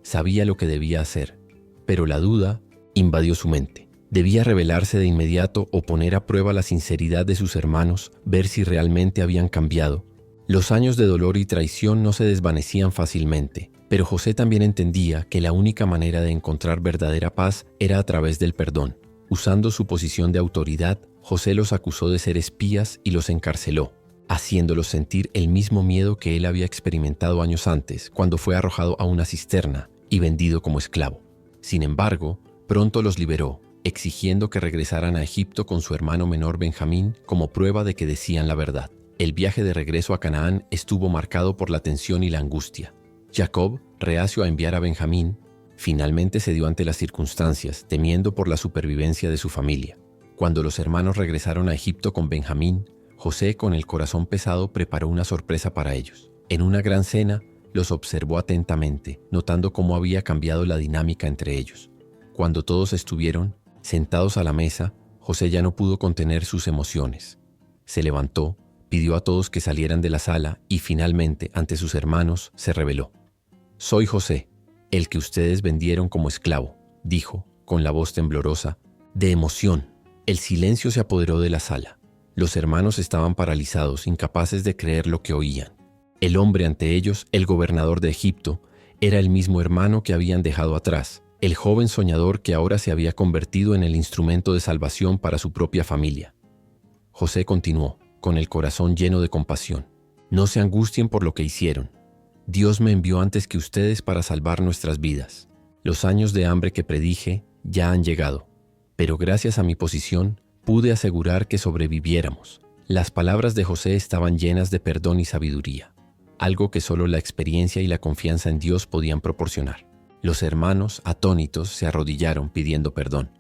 Sabía lo que debía hacer, pero la duda invadió su mente. Debía revelarse de inmediato o poner a prueba la sinceridad de sus hermanos, ver si realmente habían cambiado. Los años de dolor y traición no se desvanecían fácilmente, pero José también entendía que la única manera de encontrar verdadera paz era a través del perdón. Usando su posición de autoridad, José los acusó de ser espías y los encarceló, haciéndolos sentir el mismo miedo que él había experimentado años antes, cuando fue arrojado a una cisterna y vendido como esclavo. Sin embargo, pronto los liberó, exigiendo que regresaran a Egipto con su hermano menor Benjamín como prueba de que decían la verdad. El viaje de regreso a Canaán estuvo marcado por la tensión y la angustia. Jacob, reacio a enviar a Benjamín, finalmente cedió ante las circunstancias, temiendo por la supervivencia de su familia. Cuando los hermanos regresaron a Egipto con Benjamín, José, con el corazón pesado, preparó una sorpresa para ellos. En una gran cena, los observó atentamente, notando cómo había cambiado la dinámica entre ellos. Cuando todos estuvieron sentados a la mesa, José ya no pudo contener sus emociones. Se levantó, pidió a todos que salieran de la sala y finalmente, ante sus hermanos, se reveló. «Soy José, el que ustedes vendieron como esclavo», dijo, con la voz temblorosa, de emoción. El silencio se apoderó de la sala. Los hermanos estaban paralizados, incapaces de creer lo que oían. El hombre ante ellos, el gobernador de Egipto, era el mismo hermano que habían dejado atrás, el joven soñador que ahora se había convertido en el instrumento de salvación para su propia familia. José continuó, con el corazón lleno de compasión. No se angustien por lo que hicieron. Dios me envió antes que ustedes para salvar nuestras vidas. Los años de hambre que predije ya han llegado, pero gracias a mi posición pude asegurar que sobreviviéramos. Las palabras de José estaban llenas de perdón y sabiduría, algo que solo la experiencia y la confianza en Dios podían proporcionar. Los hermanos, atónitos, se arrodillaron pidiendo perdón.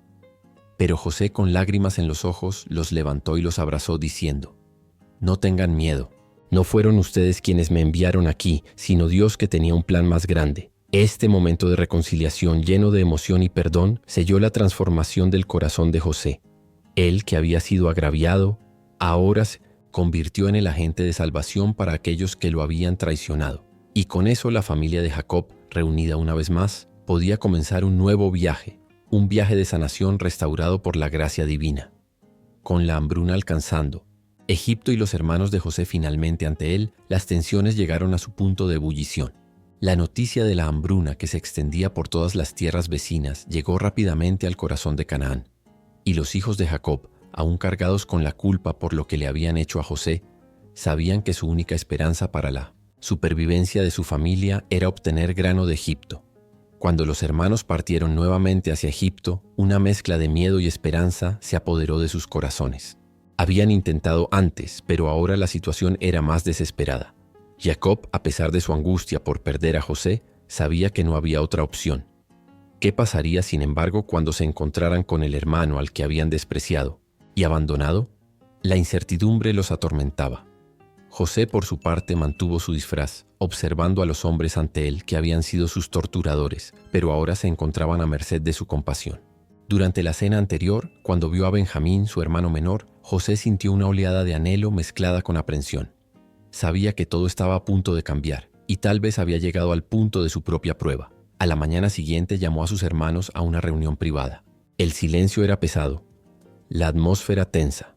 Pero José, con lágrimas en los ojos, los levantó y los abrazó diciendo: «No tengan miedo. No fueron ustedes quienes me enviaron aquí, sino Dios, que tenía un plan más grande». Este momento de reconciliación lleno de emoción y perdón selló la transformación del corazón de José. Él, que había sido agraviado, ahora se convirtió en el agente de salvación para aquellos que lo habían traicionado. Y con eso la familia de Jacob, reunida una vez más, podía comenzar un nuevo viaje, un viaje de sanación restaurado por la gracia divina. Con la hambruna alcanzando Egipto y los hermanos de José finalmente ante él, las tensiones llegaron a su punto de ebullición. La noticia de la hambruna, que se extendía por todas las tierras vecinas, llegó rápidamente al corazón de Canaán. Y los hijos de Jacob, aún cargados con la culpa por lo que le habían hecho a José, sabían que su única esperanza para la supervivencia de su familia era obtener grano de Egipto. Cuando los hermanos partieron nuevamente hacia Egipto, una mezcla de miedo y esperanza se apoderó de sus corazones. Habían intentado antes, pero ahora la situación era más desesperada. Jacob, a pesar de su angustia por perder a José, sabía que no había otra opción. ¿Qué pasaría, sin embargo, cuando se encontraran con el hermano al que habían despreciado y abandonado? La incertidumbre los atormentaba. José, por su parte, mantuvo su disfraz, observando a los hombres ante él que habían sido sus torturadores, pero ahora se encontraban a merced de su compasión. Durante la cena anterior, cuando vio a Benjamín, su hermano menor, José sintió una oleada de anhelo mezclada con aprensión. Sabía que todo estaba a punto de cambiar, y tal vez había llegado al punto de su propia prueba. A la mañana siguiente llamó a sus hermanos a una reunión privada. El silencio era pesado, la atmósfera tensa.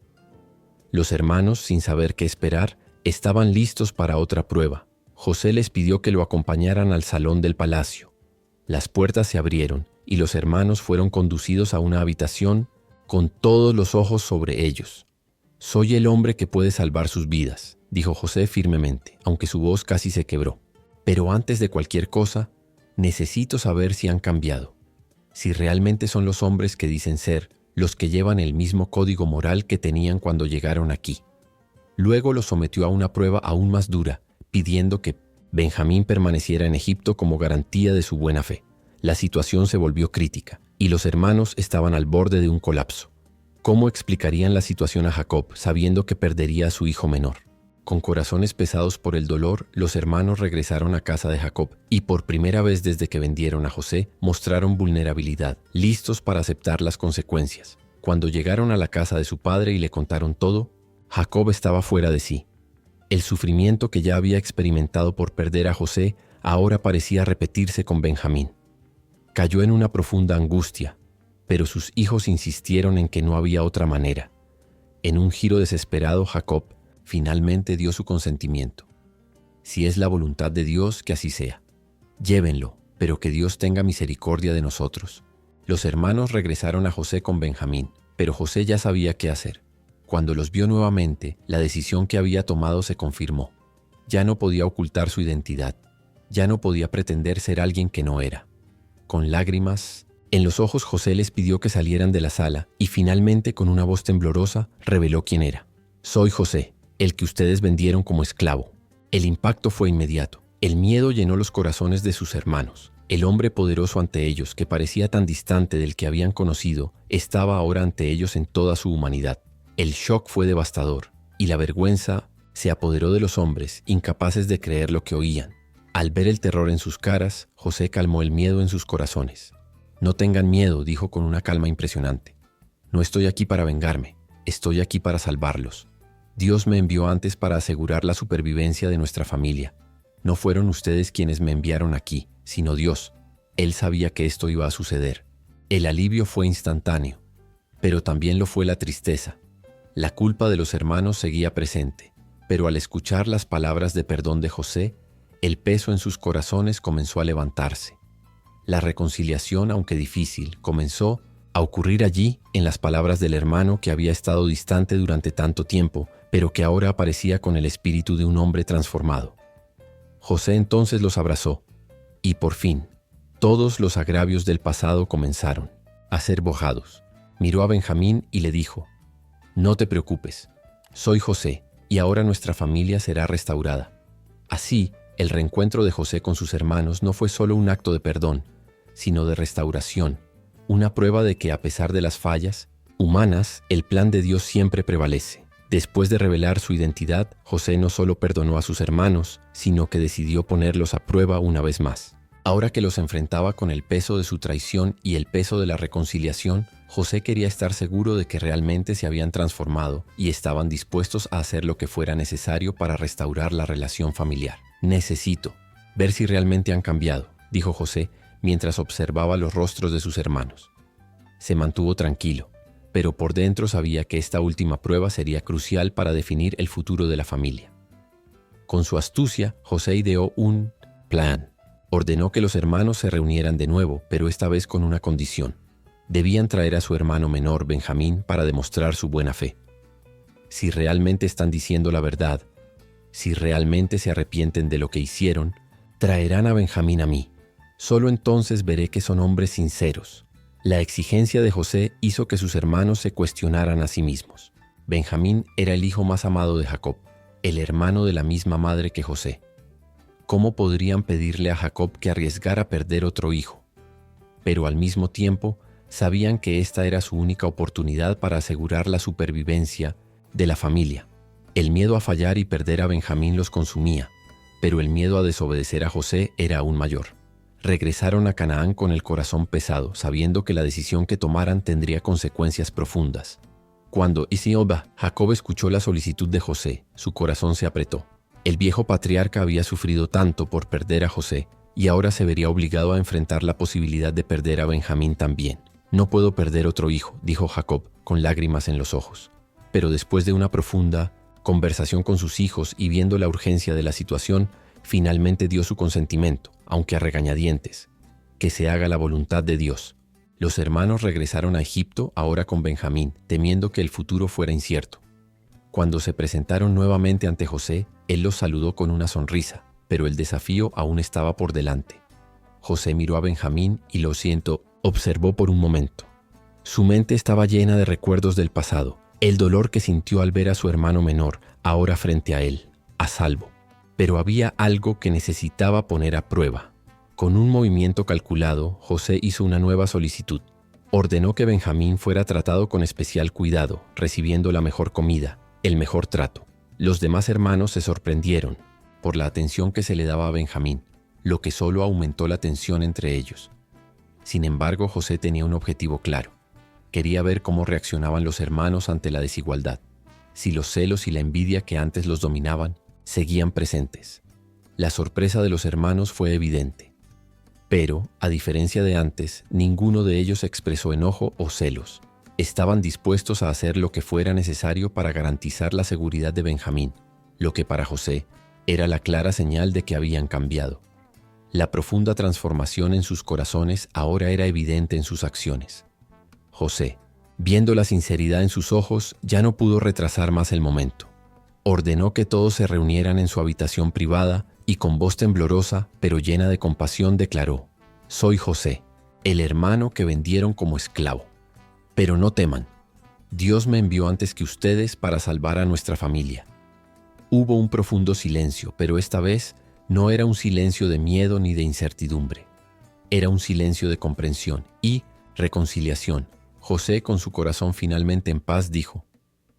Los hermanos, sin saber qué esperar, estaban listos para otra prueba. José les pidió que lo acompañaran al salón del palacio. Las puertas se abrieron y los hermanos fueron conducidos a una habitación con todos los ojos sobre ellos. «Soy el hombre que puede salvar sus vidas», dijo José firmemente, aunque su voz casi se quebró. «Pero antes de cualquier cosa, necesito saber si han cambiado, si realmente son los hombres que dicen ser, los que llevan el mismo código moral que tenían cuando llegaron aquí». Luego los sometió a una prueba aún más dura, pidiendo que Benjamín permaneciera en Egipto como garantía de su buena fe. La situación se volvió crítica, y los hermanos estaban al borde de un colapso. ¿Cómo explicarían la situación a Jacob, sabiendo que perdería a su hijo menor? Con corazones pesados por el dolor, los hermanos regresaron a casa de Jacob, y por primera vez desde que vendieron a José, mostraron vulnerabilidad, listos para aceptar las consecuencias. Cuando llegaron a la casa de su padre y le contaron todo, Jacob estaba fuera de sí. El sufrimiento que ya había experimentado por perder a José ahora parecía repetirse con Benjamín. Cayó en una profunda angustia, pero sus hijos insistieron en que no había otra manera. En un giro desesperado, Jacob finalmente dio su consentimiento. «Si es la voluntad de Dios, que así sea. Llévenlo, pero que Dios tenga misericordia de nosotros». Los hermanos regresaron a José con Benjamín, pero José ya sabía qué hacer. Cuando los vio nuevamente, la decisión que había tomado se confirmó. Ya no podía ocultar su identidad. Ya no podía pretender ser alguien que no era. Con lágrimas en los ojos, José les pidió que salieran de la sala y finalmente, con una voz temblorosa, reveló quién era. «Soy José, el que ustedes vendieron como esclavo». El impacto fue inmediato. El miedo llenó los corazones de sus hermanos. El hombre poderoso ante ellos, que parecía tan distante del que habían conocido, estaba ahora ante ellos en toda su humanidad. El shock fue devastador, y la vergüenza se apoderó de los hombres, incapaces de creer lo que oían. Al ver el terror en sus caras, José calmó el miedo en sus corazones. «No tengan miedo», dijo con una calma impresionante. «No estoy aquí para vengarme, estoy aquí para salvarlos. Dios me envió antes para asegurar la supervivencia de nuestra familia. No fueron ustedes quienes me enviaron aquí, sino Dios. Él sabía que esto iba a suceder». El alivio fue instantáneo, pero también lo fue la tristeza. La culpa de los hermanos seguía presente, pero al escuchar las palabras de perdón de José, el peso en sus corazones comenzó a levantarse. La reconciliación, aunque difícil, comenzó a ocurrir allí en las palabras del hermano que había estado distante durante tanto tiempo, pero que ahora aparecía con el espíritu de un hombre transformado. José entonces los abrazó, y por fin, todos los agravios del pasado comenzaron a ser borrados. Miró a Benjamín y le dijo: «No te preocupes, soy José, y ahora nuestra familia será restaurada». Así, el reencuentro de José con sus hermanos no fue solo un acto de perdón, sino de restauración, una prueba de que a pesar de las fallas humanas, el plan de Dios siempre prevalece. Después de revelar su identidad, José no solo perdonó a sus hermanos, sino que decidió ponerlos a prueba una vez más. Ahora que los enfrentaba con el peso de su traición y el peso de la reconciliación, José quería estar seguro de que realmente se habían transformado y estaban dispuestos a hacer lo que fuera necesario para restaurar la relación familiar. «Necesito ver si realmente han cambiado», dijo José mientras observaba los rostros de sus hermanos. Se mantuvo tranquilo, pero por dentro sabía que esta última prueba sería crucial para definir el futuro de la familia. Con su astucia, José ideó un plan. Ordenó que los hermanos se reunieran de nuevo, pero esta vez con una condición. Debían traer a su hermano menor, Benjamín, para demostrar su buena fe. Si realmente están diciendo la verdad, si realmente se arrepienten de lo que hicieron, traerán a Benjamín a mí. Solo entonces veré que son hombres sinceros. La exigencia de José hizo que sus hermanos se cuestionaran a sí mismos. Benjamín era el hijo más amado de Jacob, el hermano de la misma madre que José. ¿Cómo podrían pedirle a Jacob que arriesgara perder otro hijo? Pero al mismo tiempo, sabían que esta era su única oportunidad para asegurar la supervivencia de la familia. El miedo a fallar y perder a Benjamín los consumía, pero el miedo a desobedecer a José era aún mayor. Regresaron a Canaán con el corazón pesado, sabiendo que la decisión que tomaran tendría consecuencias profundas. Cuando Isioba, Jacob escuchó la solicitud de José, su corazón se apretó. El viejo patriarca había sufrido tanto por perder a José, y ahora se vería obligado a enfrentar la posibilidad de perder a Benjamín también. «No puedo perder otro hijo», dijo Jacob, con lágrimas en los ojos. Pero después de una profunda conversación con sus hijos y viendo la urgencia de la situación, finalmente dio su consentimiento, aunque a regañadientes. «Que se haga la voluntad de Dios». Los hermanos regresaron a Egipto, ahora con Benjamín, temiendo que el futuro fuera incierto. Cuando se presentaron nuevamente ante José, él los saludó con una sonrisa, pero el desafío aún estaba por delante. José miró a Benjamín y observó por un momento. Su mente estaba llena de recuerdos del pasado, el dolor que sintió al ver a su hermano menor, ahora frente a él, a salvo. Pero había algo que necesitaba poner a prueba. Con un movimiento calculado, José hizo una nueva solicitud. Ordenó que Benjamín fuera tratado con especial cuidado, recibiendo la mejor comida, el mejor trato. Los demás hermanos se sorprendieron por la atención que se le daba a Benjamín, lo que solo aumentó la tensión entre ellos. Sin embargo, José tenía un objetivo claro. Quería ver cómo reaccionaban los hermanos ante la desigualdad, si los celos y la envidia que antes los dominaban seguían presentes. La sorpresa de los hermanos fue evidente. Pero, a diferencia de antes, ninguno de ellos expresó enojo o celos. Estaban dispuestos a hacer lo que fuera necesario para garantizar la seguridad de Benjamín, lo que para José era la clara señal de que habían cambiado. La profunda transformación en sus corazones ahora era evidente en sus acciones. José, viendo la sinceridad en sus ojos, ya no pudo retrasar más el momento. Ordenó que todos se reunieran en su habitación privada y con voz temblorosa, pero llena de compasión, declaró: «Soy José, el hermano que vendieron como esclavo. Pero no teman, Dios me envió antes que ustedes para salvar a nuestra familia». Hubo un profundo silencio, pero esta vez no era un silencio de miedo ni de incertidumbre. Era un silencio de comprensión y reconciliación. José, con su corazón finalmente en paz, dijo: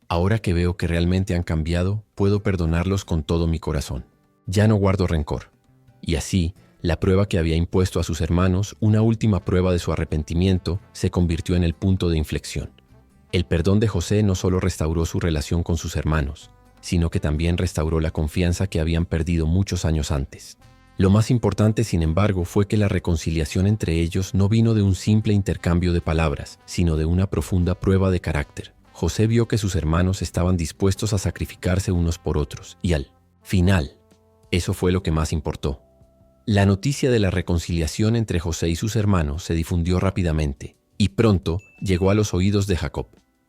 «Ahora que veo que realmente han cambiado, puedo perdonarlos con todo mi corazón. Ya no guardo rencor». Y así, la prueba que había impuesto a sus hermanos, una última prueba de su arrepentimiento, se convirtió en el punto de inflexión. El perdón de José no solo restauró su relación con sus hermanos, sino que también restauró la confianza que habían perdido muchos años antes. Lo más importante, sin embargo, fue que la reconciliación entre ellos no vino de un simple intercambio de palabras, sino de una profunda prueba de carácter. José vio que sus hermanos estaban dispuestos a sacrificarse unos por otros, y al final, eso fue lo que más importó. La noticia de la reconciliación entre José y sus hermanos se difundió rápidamente, Y pronto llegó a los oídos de Jacob.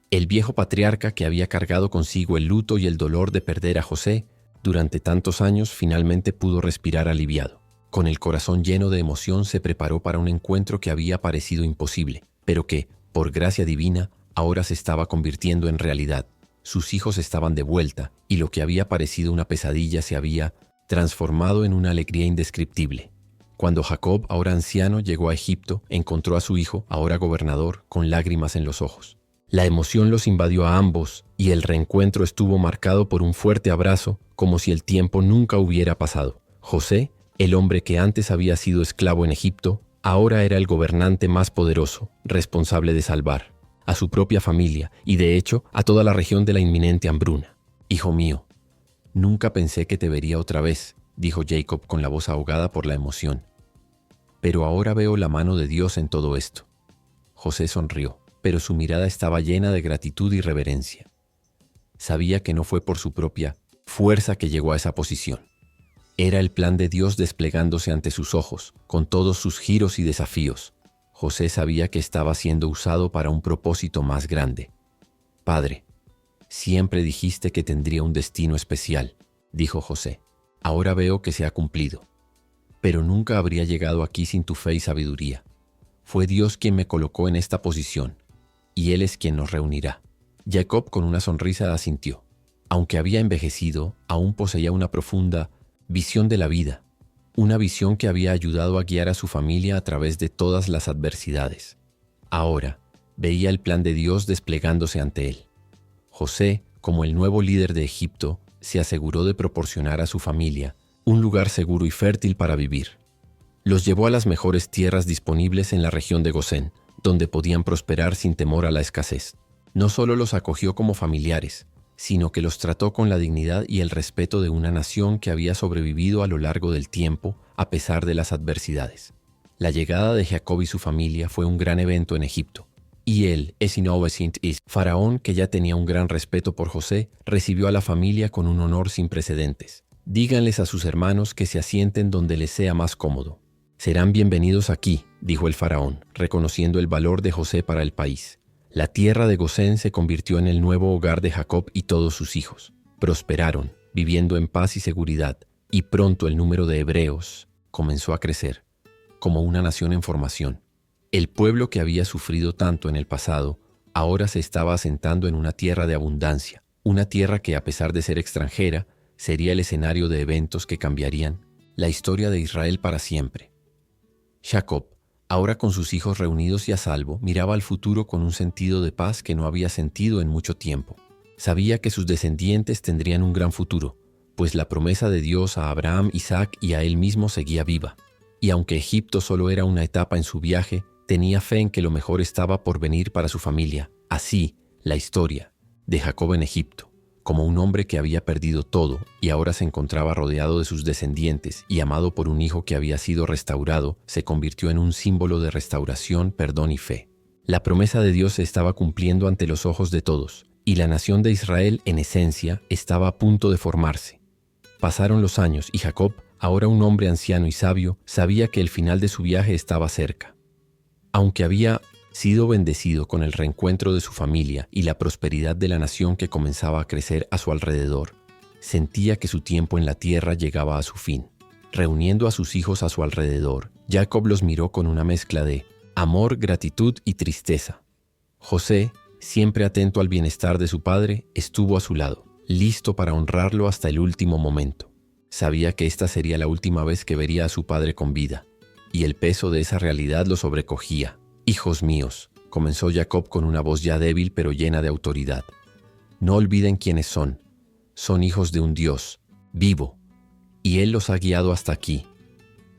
El viejo patriarca, que había cargado consigo el luto y el dolor de perder a José durante tantos años, finalmente pudo respirar aliviado. Con el corazón lleno de emoción se preparó para un encuentro que había parecido imposible, pero que, por gracia divina, ahora se estaba convirtiendo en realidad. Sus hijos estaban de vuelta, y lo que había parecido una pesadilla se había transformado en una alegría indescriptible. Cuando Jacob, ahora anciano, llegó a Egipto, encontró a su hijo, ahora gobernador, con lágrimas en los ojos. La emoción los invadió a ambos, y el reencuentro estuvo marcado por un fuerte abrazo, como si el tiempo nunca hubiera pasado. José, el hombre que antes había sido esclavo en Egipto, ahora era el gobernante más poderoso, responsable de salvar a su propia familia y, de hecho, a toda la región de la inminente hambruna. «Hijo mío, nunca pensé que te vería otra vez», dijo Jacob con la voz ahogada por la emoción. «Pero ahora veo la mano de Dios en todo esto». José sonrió, pero su mirada estaba llena de gratitud y reverencia. Sabía que no fue por su propia fuerza que llegó a esa posición. Era el plan de Dios desplegándose ante sus ojos, con todos sus giros y desafíos. José sabía que estaba siendo usado para un propósito más grande. «Padre, siempre dijiste que tendría un destino especial», dijo José. «Ahora veo que se ha cumplido. Pero nunca habría llegado aquí sin tu fe y sabiduría. Fue Dios quien me colocó en esta posición, y Él es quien nos reunirá». Jacob con una sonrisa asintió. Aunque había envejecido, aún poseía una profunda visión de la vida, una visión que había ayudado a guiar a su familia a través de todas las adversidades. Ahora veía el plan de Dios desplegándose ante él. José, como el nuevo líder de Egipto, se aseguró de proporcionar a su familia un lugar seguro y fértil para vivir. Los llevó a las mejores tierras disponibles en la región de Gosén, donde podían prosperar sin temor a la escasez. No solo los acogió como familiares, sino que los trató con la dignidad y el respeto de una nación que había sobrevivido a lo largo del tiempo a pesar de las adversidades. La llegada de Jacob y su familia fue un gran evento en Egipto, y él, faraón, que ya tenía un gran respeto por José, recibió a la familia con un honor sin precedentes. «Díganles a sus hermanos que se asienten donde les sea más cómodo. Serán bienvenidos aquí», dijo el faraón, reconociendo el valor de José para el país. La tierra de Gosén se convirtió en el nuevo hogar de Jacob y todos sus hijos. Prosperaron, viviendo en paz y seguridad, y pronto el número de hebreos comenzó a crecer, como una nación en formación. El pueblo que había sufrido tanto en el pasado, ahora se estaba asentando en una tierra de abundancia, una tierra que, a pesar de ser extranjera, sería el escenario de eventos que cambiarían la historia de Israel para siempre. Jacob, ahora con sus hijos reunidos y a salvo, miraba al futuro con un sentido de paz que no había sentido en mucho tiempo. Sabía que sus descendientes tendrían un gran futuro, pues la promesa de Dios a Abraham, Isaac y a él mismo seguía viva. Y aunque Egipto solo era una etapa en su viaje, tenía fe en que lo mejor estaba por venir para su familia. Así, la historia de Jacob en Egipto, como un hombre que había perdido todo y ahora se encontraba rodeado de sus descendientes y amado por un hijo que había sido restaurado, se convirtió en un símbolo de restauración, perdón y fe. La promesa de Dios se estaba cumpliendo ante los ojos de todos, y la nación de Israel, en esencia, estaba a punto de formarse. Pasaron los años y Jacob, ahora un hombre anciano y sabio, sabía que el final de su viaje estaba cerca. Aunque había sido bendecido con el reencuentro de su familia y la prosperidad de la nación que comenzaba a crecer a su alrededor, sentía que su tiempo en la tierra llegaba a su fin. Reuniendo a sus hijos a su alrededor, Jacob los miró con una mezcla de amor, gratitud y tristeza. José, siempre atento al bienestar de su padre, estuvo a su lado, listo para honrarlo hasta el último momento. Sabía que esta sería la última vez que vería a su padre con vida, y el peso de esa realidad lo sobrecogía. «Hijos míos», comenzó Jacob con una voz ya débil pero llena de autoridad, «no olviden quiénes son. Son hijos de un Dios vivo, y Él los ha guiado hasta aquí.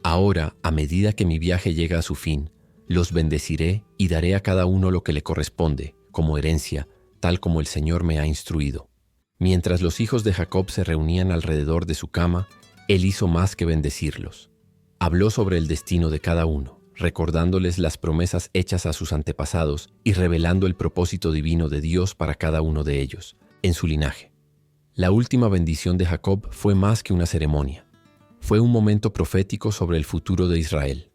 Ahora, a medida que mi viaje llega a su fin, los bendeciré y daré a cada uno lo que le corresponde, como herencia, tal como el Señor me ha instruido». Mientras los hijos de Jacob se reunían alrededor de su cama, Él hizo más que bendecirlos. Habló sobre el destino de cada uno, recordándoles las promesas hechas a sus antepasados y revelando el propósito divino de Dios para cada uno de ellos, en su linaje. La última bendición de Jacob fue más que una ceremonia. Fue un momento profético sobre el futuro de Israel.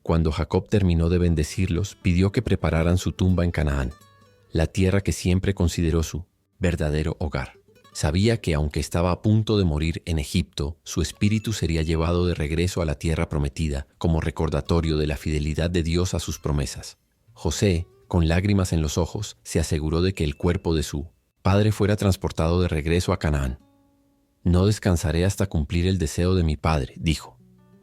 Cuando Jacob terminó de bendecirlos, pidió que prepararan su tumba en Canaán, la tierra que siempre consideró su verdadero hogar. Sabía que aunque estaba a punto de morir en Egipto, su espíritu sería llevado de regreso a la tierra prometida como recordatorio de la fidelidad de Dios a sus promesas. José, con lágrimas en los ojos, se aseguró de que el cuerpo de su padre fuera transportado de regreso a Canaán. «No descansaré hasta cumplir el deseo de mi padre», dijo,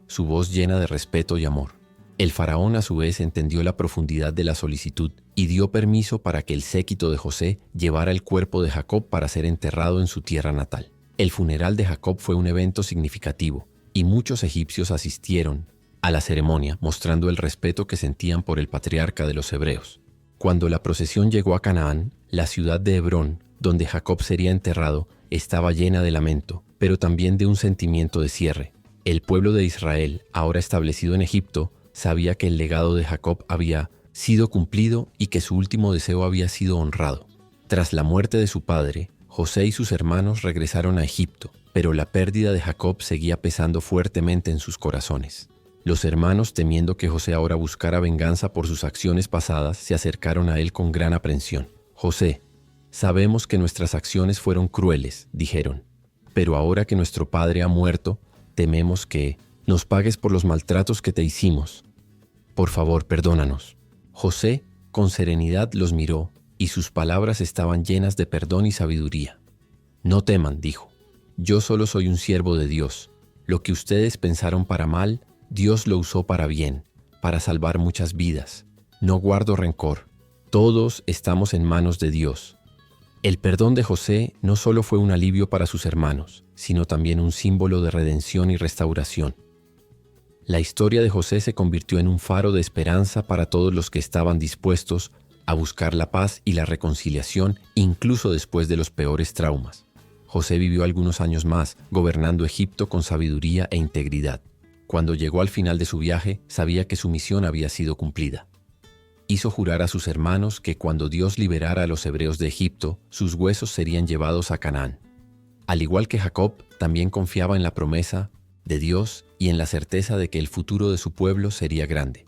su voz llena de respeto y amor. El faraón a su vez entendió la profundidad de la solicitud y dio permiso para que el séquito de José llevara el cuerpo de Jacob para ser enterrado en su tierra natal. El funeral de Jacob fue un evento significativo y muchos egipcios asistieron a la ceremonia, mostrando el respeto que sentían por el patriarca de los hebreos. Cuando la procesión llegó a Canaán, la ciudad de Hebrón, donde Jacob sería enterrado, estaba llena de lamento, pero también de un sentimiento de cierre. El pueblo de Israel, ahora establecido en Egipto, sabía que el legado de Jacob había sido cumplido y que su último deseo había sido honrado. Tras la muerte de su padre, José y sus hermanos regresaron a Egipto, pero la pérdida de Jacob seguía pesando fuertemente en sus corazones. Los hermanos, temiendo que José ahora buscara venganza por sus acciones pasadas, se acercaron a él con gran aprensión. «José, sabemos que nuestras acciones fueron crueles», dijeron, «pero ahora que nuestro padre ha muerto, tememos que nos pagues por los maltratos que te hicimos. Por favor, perdónanos». José, con serenidad, los miró, y sus palabras estaban llenas de perdón y sabiduría. «No teman», dijo, «yo solo soy un siervo de Dios. Lo que ustedes pensaron para mal, Dios lo usó para bien, para salvar muchas vidas. No guardo rencor. Todos estamos en manos de Dios». El perdón de José no solo fue un alivio para sus hermanos, sino también un símbolo de redención y restauración. La historia de José se convirtió en un faro de esperanza para todos los que estaban dispuestos a buscar la paz y la reconciliación, incluso después de los peores traumas. José vivió algunos años más, gobernando Egipto con sabiduría e integridad. Cuando llegó al final de su viaje, sabía que su misión había sido cumplida. Hizo jurar a sus hermanos que cuando Dios liberara a los hebreos de Egipto, sus huesos serían llevados a Canaán. Al igual que Jacob, también confiaba en la promesa de Dios y en la certeza de que el futuro de su pueblo sería grande.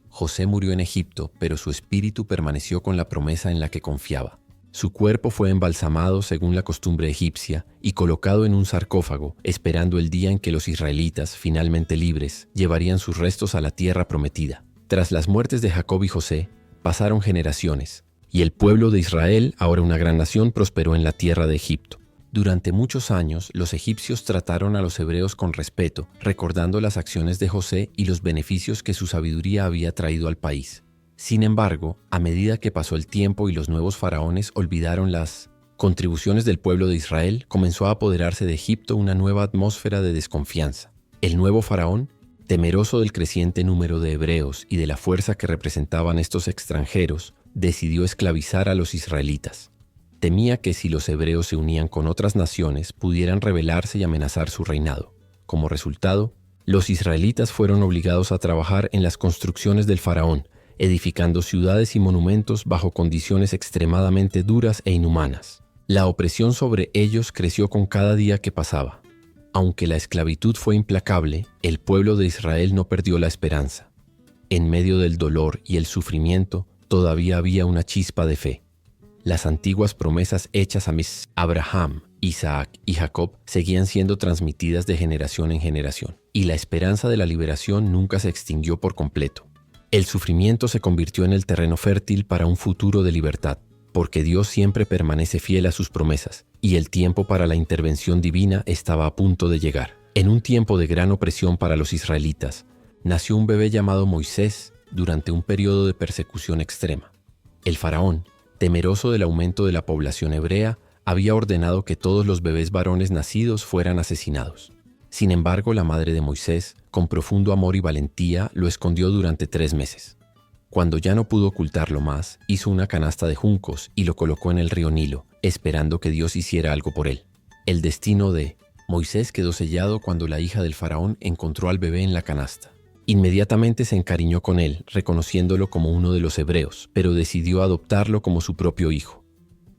José murió en Egipto, pero su espíritu permaneció con la promesa en la que confiaba. Su cuerpo fue embalsamado según la costumbre egipcia y colocado en un sarcófago, esperando el día en que los israelitas, finalmente libres, llevarían sus restos a la tierra prometida. Tras las muertes de Jacob y José, pasaron generaciones, y el pueblo de Israel, ahora una gran nación, prosperó en la tierra de Egipto. Durante muchos años, los egipcios trataron a los hebreos con respeto, recordando las acciones de José y los beneficios que su sabiduría había traído al país. Sin embargo, a medida que pasó el tiempo y los nuevos faraones olvidaron las contribuciones del pueblo de Israel, comenzó a apoderarse de Egipto una nueva atmósfera de desconfianza. El nuevo faraón, temeroso del creciente número de hebreos y de la fuerza que representaban estos extranjeros, decidió esclavizar a los israelitas. Temía que si los hebreos se unían con otras naciones, pudieran rebelarse y amenazar su reinado. Como resultado, los israelitas fueron obligados a trabajar en las construcciones del faraón, edificando ciudades y monumentos bajo condiciones extremadamente duras e inhumanas. La opresión sobre ellos creció con cada día que pasaba. Aunque la esclavitud fue implacable, el pueblo de Israel no perdió la esperanza. En medio del dolor y el sufrimiento, todavía había una chispa de fe. Las antiguas promesas hechas a Abraham, Isaac y Jacob seguían siendo transmitidas de generación en generación, y la esperanza de la liberación nunca se extinguió por completo. El sufrimiento se convirtió en el terreno fértil para un futuro de libertad, porque Dios siempre permanece fiel a sus promesas, y el tiempo para la intervención divina estaba a punto de llegar. En un tiempo de gran opresión para los israelitas, nació un bebé llamado Moisés durante un periodo de persecución extrema. El faraón, temeroso del aumento de la población hebrea, había ordenado que todos los bebés varones nacidos fueran asesinados. Sin embargo, la madre de Moisés, con profundo amor y valentía, lo escondió durante 3 meses. Cuando ya no pudo ocultarlo más, hizo una canasta de juncos y lo colocó en el río Nilo, esperando que Dios hiciera algo por él. El destino de Moisés quedó sellado cuando la hija del faraón encontró al bebé en la canasta. Inmediatamente se encariñó con él, reconociéndolo como uno de los hebreos, pero decidió adoptarlo como su propio hijo.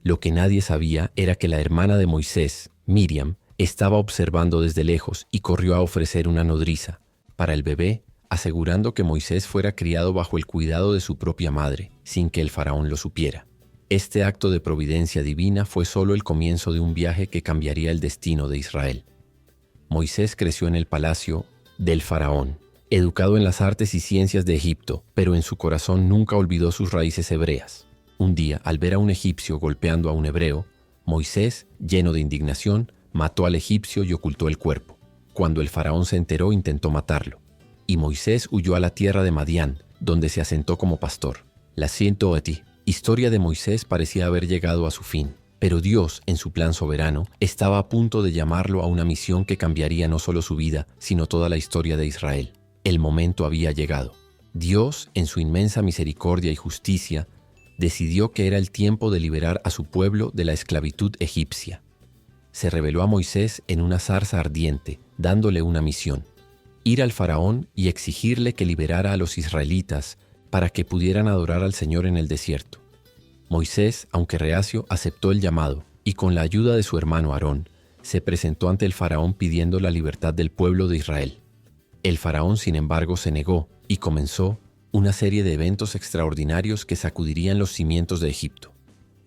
Lo que nadie sabía era que la hermana de Moisés, Miriam, estaba observando desde lejos y corrió a ofrecer una nodriza para el bebé asegurando que Moisés fuera criado bajo el cuidado de su propia madre, sin que el faraón lo supiera. Este acto de providencia divina fue solo el comienzo de un viaje que cambiaría el destino de Israel. Moisés creció en el palacio del faraón, educado en las artes y ciencias de Egipto, pero en su corazón nunca olvidó sus raíces hebreas. Un día, al ver a un egipcio golpeando a un hebreo, Moisés, lleno de indignación, mató al egipcio y ocultó el cuerpo. Cuando el faraón se enteró, intentó matarlo. Y Moisés huyó a la tierra de Madián, donde se asentó como pastor. La historia de Moisés parecía haber llegado a su fin, pero Dios, en su plan soberano, estaba a punto de llamarlo a una misión que cambiaría no solo su vida, sino toda la historia de Israel. El momento había llegado. Dios, en su inmensa misericordia y justicia, decidió que era el tiempo de liberar a su pueblo de la esclavitud egipcia. Se reveló a Moisés en una zarza ardiente, dándole una misión: ir al faraón y exigirle que liberara a los israelitas para que pudieran adorar al Señor en el desierto. Moisés, aunque reacio, aceptó el llamado y con la ayuda de su hermano Aarón, se presentó ante el faraón pidiendo la libertad del pueblo de Israel. El faraón, sin embargo, se negó y comenzó una serie de eventos extraordinarios que sacudirían los cimientos de Egipto.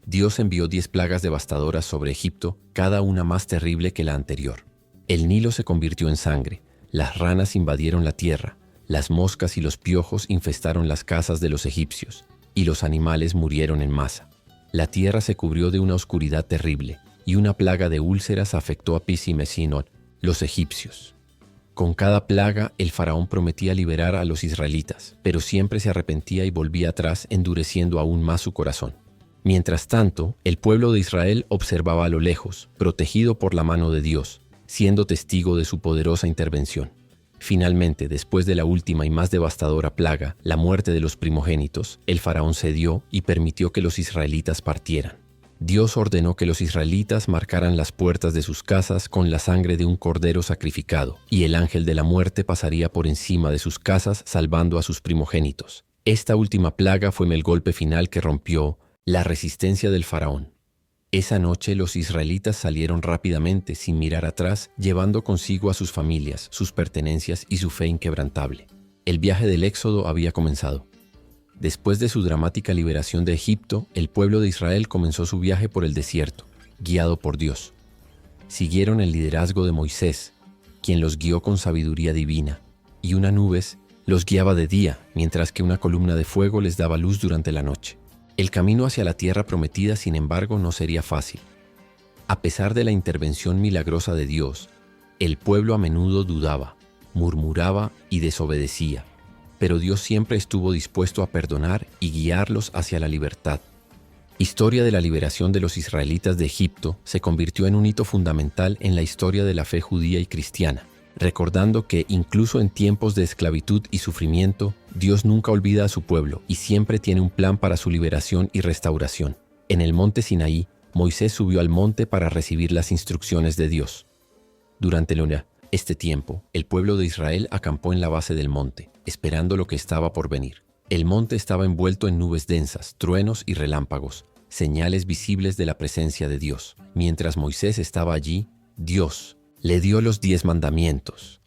Dios envió 10 plagas devastadoras sobre Egipto, cada una más terrible que la anterior. El Nilo se convirtió en sangre, las ranas invadieron la tierra, las moscas y los piojos infestaron las casas de los egipcios, y los animales murieron en masa. La tierra se cubrió de una oscuridad terrible, y una plaga de úlceras afectó a Pis y Mesinot, los egipcios. Con cada plaga, el faraón prometía liberar a los israelitas, pero siempre se arrepentía y volvía atrás, endureciendo aún más su corazón. Mientras tanto, el pueblo de Israel observaba a lo lejos, protegido por la mano de Dios, siendo testigo de su poderosa intervención. Finalmente, después de la última y más devastadora plaga, la muerte de los primogénitos, el faraón cedió y permitió que los israelitas partieran. Dios ordenó que los israelitas marcaran las puertas de sus casas con la sangre de un cordero sacrificado, y el ángel de la muerte pasaría por encima de sus casas salvando a sus primogénitos. Esta última plaga fue el golpe final que rompió la resistencia del faraón. Esa noche los israelitas salieron rápidamente, sin mirar atrás, llevando consigo a sus familias, sus pertenencias y su fe inquebrantable. El viaje del Éxodo había comenzado. Después de su dramática liberación de Egipto, el pueblo de Israel comenzó su viaje por el desierto, guiado por Dios. Siguieron el liderazgo de Moisés, quien los guió con sabiduría divina, y una nube los guiaba de día, mientras que una columna de fuego les daba luz durante la noche. El camino hacia la tierra prometida, sin embargo, no sería fácil. A pesar de la intervención milagrosa de Dios, el pueblo a menudo dudaba, murmuraba y desobedecía, pero Dios siempre estuvo dispuesto a perdonar y guiarlos hacia la libertad. Historia de la liberación de los israelitas de Egipto se convirtió en un hito fundamental en la historia de la fe judía y cristiana, recordando que incluso en tiempos de esclavitud y sufrimiento, Dios nunca olvida a su pueblo y siempre tiene un plan para su liberación y restauración. En el monte Sinaí, Moisés subió al monte para recibir las instrucciones de Dios. Durante este tiempo, el pueblo de Israel acampó en la base del monte, esperando lo que estaba por venir. El monte estaba envuelto en nubes densas, truenos y relámpagos, señales visibles de la presencia de Dios. Mientras Moisés estaba allí, Dios le dio los 10 mandamientos,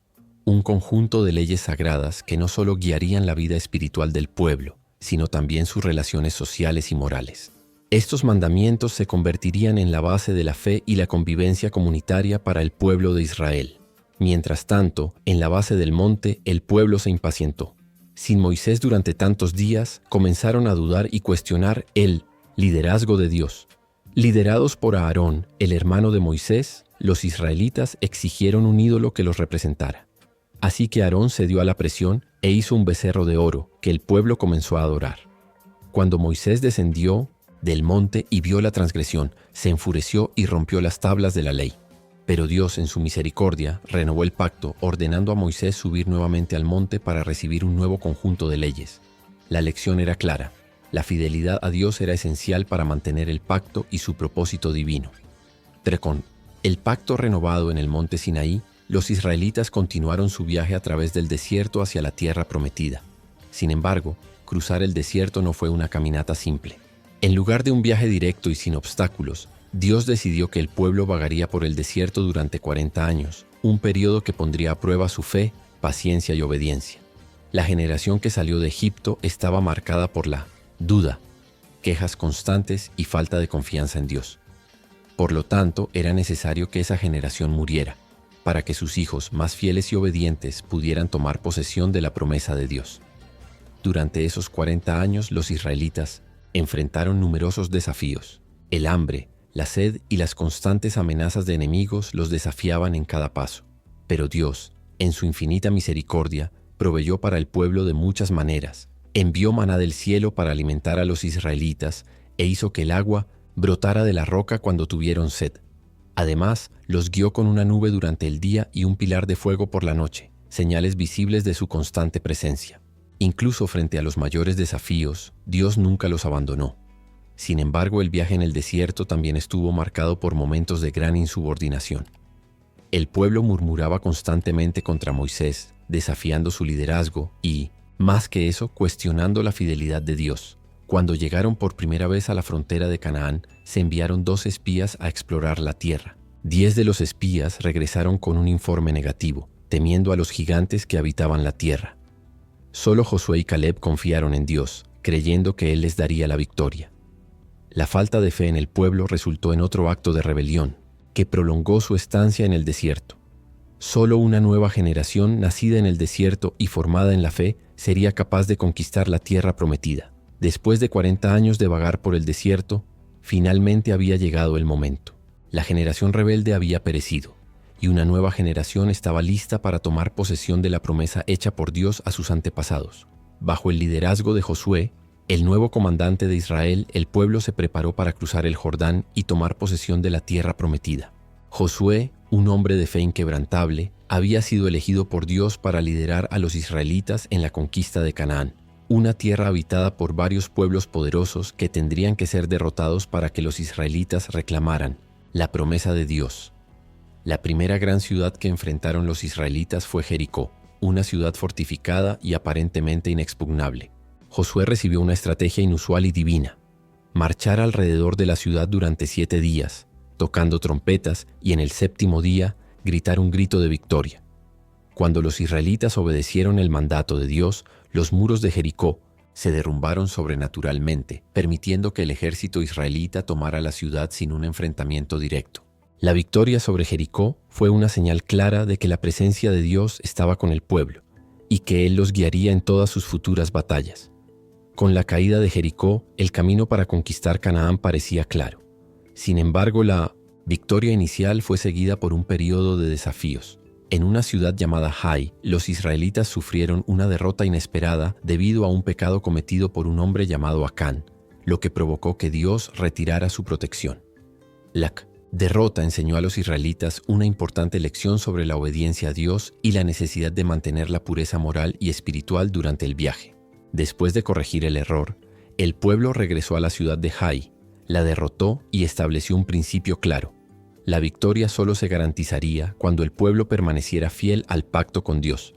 un conjunto de leyes sagradas que no solo guiarían la vida espiritual del pueblo, sino también sus relaciones sociales y morales. Estos mandamientos se convertirían en la base de la fe y la convivencia comunitaria para el pueblo de Israel. Mientras tanto, en la base del monte, el pueblo se impacientó. Sin Moisés durante tantos días, comenzaron a dudar y cuestionar el liderazgo de Dios. Liderados por Aarón, el hermano de Moisés, los israelitas exigieron un ídolo que los representara. Así que Aarón cedió a la presión e hizo un becerro de oro que el pueblo comenzó a adorar. Cuando Moisés descendió del monte y vio la transgresión, se enfureció y rompió las tablas de la ley. Pero Dios, en su misericordia, renovó el pacto, ordenando a Moisés subir nuevamente al monte para recibir un nuevo conjunto de leyes. La lección era clara. La fidelidad a Dios era esencial para mantener el pacto y su propósito divino. Con el pacto renovado en el monte Sinaí, los israelitas continuaron su viaje a través del desierto hacia la tierra prometida. Sin embargo, cruzar el desierto no fue una caminata simple. En lugar de un viaje directo y sin obstáculos, Dios decidió que el pueblo vagaría por el desierto durante 40 años, un periodo que pondría a prueba su fe, paciencia y obediencia. La generación que salió de Egipto estaba marcada por la duda, quejas constantes y falta de confianza en Dios. Por lo tanto, era necesario que esa generación muriera, para que sus hijos más fieles y obedientes pudieran tomar posesión de la promesa de Dios. Durante esos 40 años, los israelitas enfrentaron numerosos desafíos. El hambre, la sed y las constantes amenazas de enemigos los desafiaban en cada paso. Pero Dios, en su infinita misericordia, proveyó para el pueblo de muchas maneras. Envió maná del cielo para alimentar a los israelitas e hizo que el agua brotara de la roca cuando tuvieron sed. Además, los guió con una nube durante el día y un pilar de fuego por la noche, señales visibles de su constante presencia. Incluso frente a los mayores desafíos, Dios nunca los abandonó. Sin embargo, el viaje en el desierto también estuvo marcado por momentos de gran insubordinación. El pueblo murmuraba constantemente contra Moisés, desafiando su liderazgo y, más que eso, cuestionando la fidelidad de Dios. Cuando llegaron por primera vez a la frontera de Canaán, se enviaron 2 espías a explorar la tierra. 10 de los espías regresaron con un informe negativo, temiendo a los gigantes que habitaban la tierra. Solo Josué y Caleb confiaron en Dios, creyendo que Él les daría la victoria. La falta de fe en el pueblo resultó en otro acto de rebelión, que prolongó su estancia en el desierto. Solo una nueva generación nacida en el desierto y formada en la fe sería capaz de conquistar la tierra prometida. Después de 40 años de vagar por el desierto, finalmente había llegado el momento. La generación rebelde había perecido, y una nueva generación estaba lista para tomar posesión de la promesa hecha por Dios a sus antepasados. Bajo el liderazgo de Josué, el nuevo comandante de Israel, el pueblo se preparó para cruzar el Jordán y tomar posesión de la tierra prometida. Josué, un hombre de fe inquebrantable, había sido elegido por Dios para liderar a los israelitas en la conquista de Canaán, una tierra habitada por varios pueblos poderosos que tendrían que ser derrotados para que los israelitas reclamaran la promesa de Dios. La primera gran ciudad que enfrentaron los israelitas fue Jericó, una ciudad fortificada y aparentemente inexpugnable. Josué recibió una estrategia inusual y divina: marchar alrededor de la ciudad durante 7 días, tocando trompetas, y en el 7º día gritar un grito de victoria. Cuando los israelitas obedecieron el mandato de Dios, los muros de Jericó se derrumbaron sobrenaturalmente, permitiendo que el ejército israelita tomara la ciudad sin un enfrentamiento directo. La victoria sobre Jericó fue una señal clara de que la presencia de Dios estaba con el pueblo y que Él los guiaría en todas sus futuras batallas. Con la caída de Jericó, el camino para conquistar Canaán parecía claro. Sin embargo, la victoria inicial fue seguida por un periodo de desafíos. En una ciudad llamada Hai, los israelitas sufrieron una derrota inesperada debido a un pecado cometido por un hombre llamado Acán, lo que provocó que Dios retirara su protección. La derrota enseñó a los israelitas una importante lección sobre la obediencia a Dios y la necesidad de mantener la pureza moral y espiritual durante el viaje. Después de corregir el error, el pueblo regresó a la ciudad de Hai, la derrotó y estableció un principio claro: la victoria solo se garantizaría cuando el pueblo permaneciera fiel al pacto con Dios.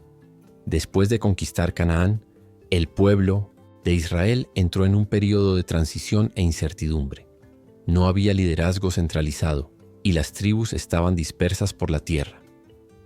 Después de conquistar Canaán, el pueblo de Israel entró en un periodo de transición e incertidumbre. No había liderazgo centralizado y las tribus estaban dispersas por la tierra.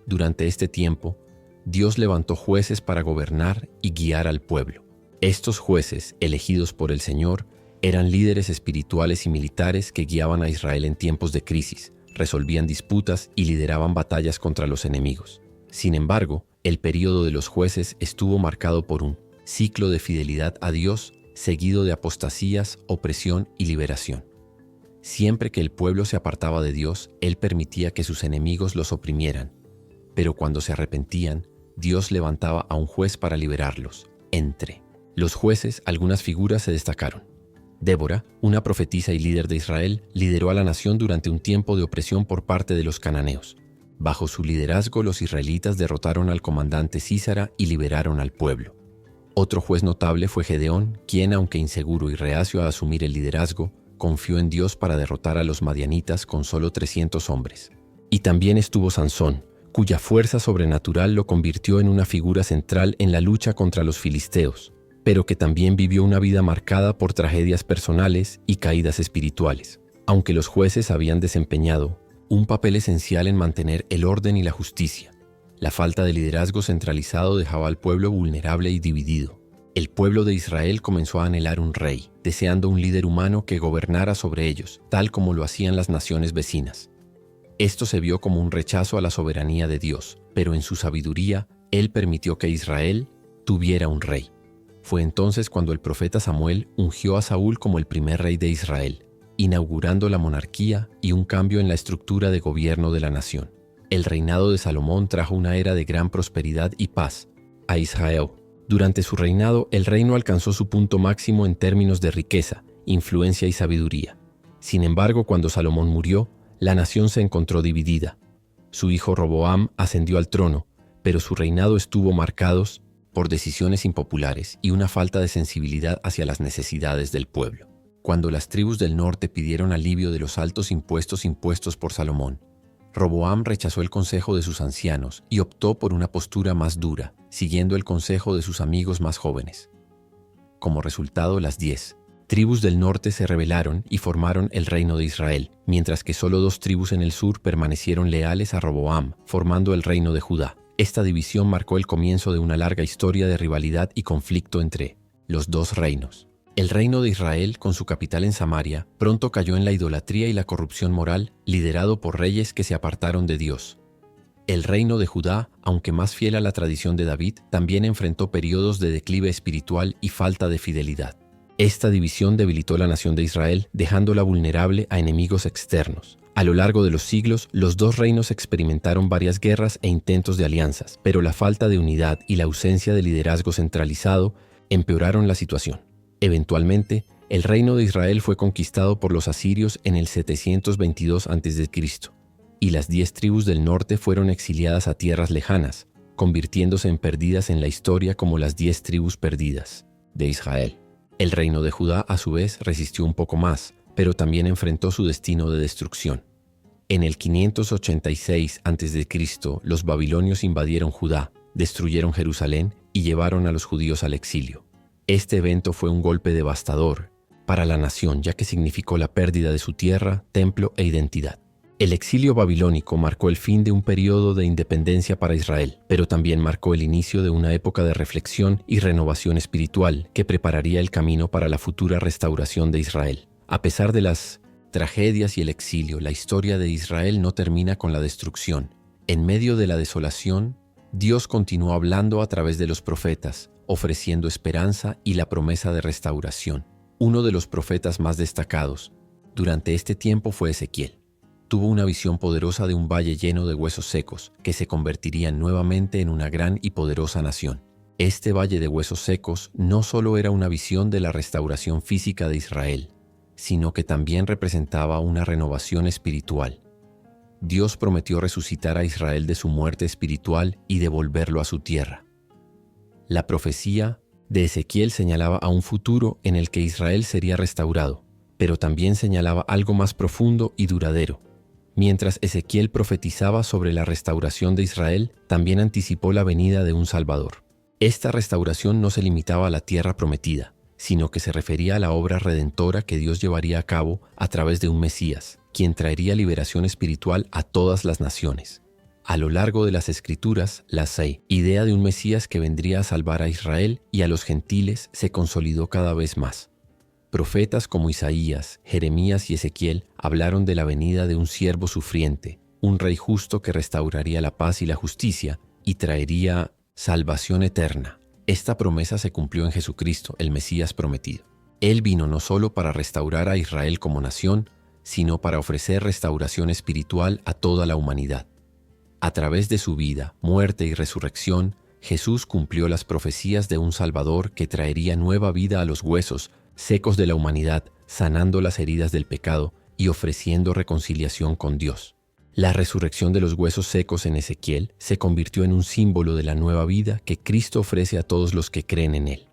Durante este tiempo, Dios levantó jueces para gobernar y guiar al pueblo. Estos jueces, elegidos por el Señor, eran líderes espirituales y militares que guiaban a Israel en tiempos de crisis, resolvían disputas y lideraban batallas contra los enemigos. Sin embargo, el período de los jueces estuvo marcado por un ciclo de fidelidad a Dios, seguido de apostasías, opresión y liberación. Siempre que el pueblo se apartaba de Dios, Él permitía que sus enemigos los oprimieran. Pero cuando se arrepentían, Dios levantaba a un juez para liberarlos. Entre los jueces, algunas figuras se destacaron. Débora, una profetisa y líder de Israel, lideró a la nación durante un tiempo de opresión por parte de los cananeos. Bajo su liderazgo, los israelitas derrotaron al comandante Sísara y liberaron al pueblo. Otro juez notable fue Gedeón, quien, aunque inseguro y reacio a asumir el liderazgo, confió en Dios para derrotar a los madianitas con solo 300 hombres. Y también estuvo Sansón, cuya fuerza sobrenatural lo convirtió en una figura central en la lucha contra los filisteos, pero que también vivió una vida marcada por tragedias personales y caídas espirituales. Aunque los jueces habían desempeñado un papel esencial en mantener el orden y la justicia, La falta de liderazgo centralizado dejaba al pueblo vulnerable y dividido. El pueblo de Israel comenzó a anhelar un rey, deseando un líder humano que gobernara sobre ellos, tal como lo hacían las naciones vecinas. Esto se vio como un rechazo a la soberanía de Dios, pero en su sabiduría, Él permitió que Israel tuviera un rey. Fue entonces cuando el profeta Samuel ungió a Saúl como el primer rey de Israel, inaugurando la monarquía y un cambio en la estructura de gobierno de la nación. El reinado de Salomón trajo una era de gran prosperidad y paz a Israel. Durante su reinado, el reino alcanzó su punto máximo en términos de riqueza, influencia y sabiduría. Sin embargo, cuando Salomón murió, la nación se encontró dividida. Su hijo Roboam ascendió al trono, pero su reinado estuvo marcado por decisiones impopulares y una falta de sensibilidad hacia las necesidades del pueblo. Cuando las tribus del norte pidieron alivio de los altos impuestos impuestos por Salomón, Roboam rechazó el consejo de sus ancianos y optó por una postura más dura, siguiendo el consejo de sus amigos más jóvenes. Como resultado, las 10 tribus del norte se rebelaron y formaron el reino de Israel, mientras que solo 2 tribus en el sur permanecieron leales a Roboam, formando el reino de Judá. Esta división marcó el comienzo de una larga historia de rivalidad y conflicto entre los 2 reinos. El reino de Israel, con su capital en Samaria, pronto cayó en la idolatría y la corrupción moral, liderado por reyes que se apartaron de Dios. El reino de Judá, aunque más fiel a la tradición de David, también enfrentó periodos de declive espiritual y falta de fidelidad. Esta división debilitó la nación de Israel, dejándola vulnerable a enemigos externos. A lo largo de los siglos, los 2 reinos experimentaron varias guerras e intentos de alianzas, pero la falta de unidad y la ausencia de liderazgo centralizado empeoraron la situación. Eventualmente, el reino de Israel fue conquistado por los asirios en el 722 a.C., y las 10 tribus del norte fueron exiliadas a tierras lejanas, convirtiéndose en perdidas en la historia como las 10 tribus perdidas de Israel. El reino de Judá, a su vez, resistió un poco más, pero también enfrentó su destino de destrucción. En el 586 a.C., los babilonios invadieron Judá, destruyeron Jerusalén y llevaron a los judíos al exilio. Este evento fue un golpe devastador para la nación, ya que significó la pérdida de su tierra, templo e identidad. El exilio babilónico marcó el fin de un periodo de independencia para Israel, pero también marcó el inicio de una época de reflexión y renovación espiritual que prepararía el camino para la futura restauración de Israel. A pesar de las tragedias y el exilio, la historia de Israel no termina con la destrucción. En medio de la desolación, Dios continuó hablando a través de los profetas, ofreciendo esperanza y la promesa de restauración. Uno de los profetas más destacados durante este tiempo fue Ezequiel. Tuvo una visión poderosa de un valle lleno de huesos secos, que se convertirían nuevamente en una gran y poderosa nación. Este valle de huesos secos no solo era una visión de la restauración física de Israel, sino que también representaba una renovación espiritual. Dios prometió resucitar a Israel de su muerte espiritual y devolverlo a su tierra. La profecía de Ezequiel señalaba a un futuro en el que Israel sería restaurado, pero también señalaba algo más profundo y duradero. Mientras Ezequiel profetizaba sobre la restauración de Israel, también anticipó la venida de un Salvador. Esta restauración no se limitaba a la tierra prometida, sino que se refería a la obra redentora que Dios llevaría a cabo a través de un Mesías, quien traería liberación espiritual a todas las naciones. A lo largo de las Escrituras, la idea de un Mesías que vendría a salvar a Israel y a los gentiles se consolidó cada vez más. Profetas como Isaías, Jeremías y Ezequiel hablaron de la venida de un siervo sufriente, un rey justo que restauraría la paz y la justicia y traería salvación eterna. Esta promesa se cumplió en Jesucristo, el Mesías prometido. Él vino no solo para restaurar a Israel como nación, sino para ofrecer restauración espiritual a toda la humanidad. A través de su vida, muerte y resurrección, Jesús cumplió las profecías de un Salvador que traería nueva vida a los huesos secos de la humanidad, sanando las heridas del pecado y ofreciendo reconciliación con Dios. La resurrección de los huesos secos en Ezequiel se convirtió en un símbolo de la nueva vida que Cristo ofrece a todos los que creen en Él.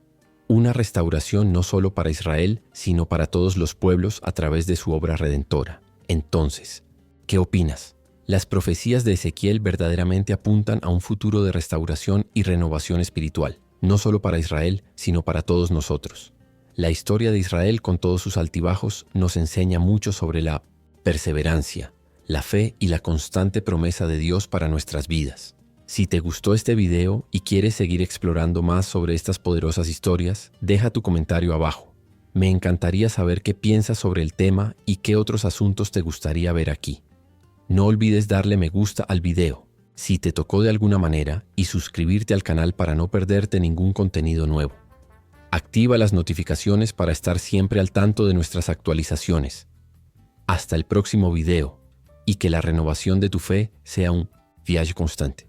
Una restauración no solo para Israel, sino para todos los pueblos a través de su obra redentora. Entonces, ¿qué opinas? Las profecías de Ezequiel verdaderamente apuntan a un futuro de restauración y renovación espiritual, no solo para Israel, sino para todos nosotros. La historia de Israel, con todos sus altibajos, nos enseña mucho sobre la perseverancia, la fe y la constante promesa de Dios para nuestras vidas. Si te gustó este video y quieres seguir explorando más sobre estas poderosas historias, deja tu comentario abajo. Me encantaría saber qué piensas sobre el tema y qué otros asuntos te gustaría ver aquí. No olvides darle me gusta al video, si te tocó de alguna manera, y suscribirte al canal para no perderte ningún contenido nuevo. Activa las notificaciones para estar siempre al tanto de nuestras actualizaciones. Hasta el próximo video, y que la renovación de tu fe sea un viaje constante.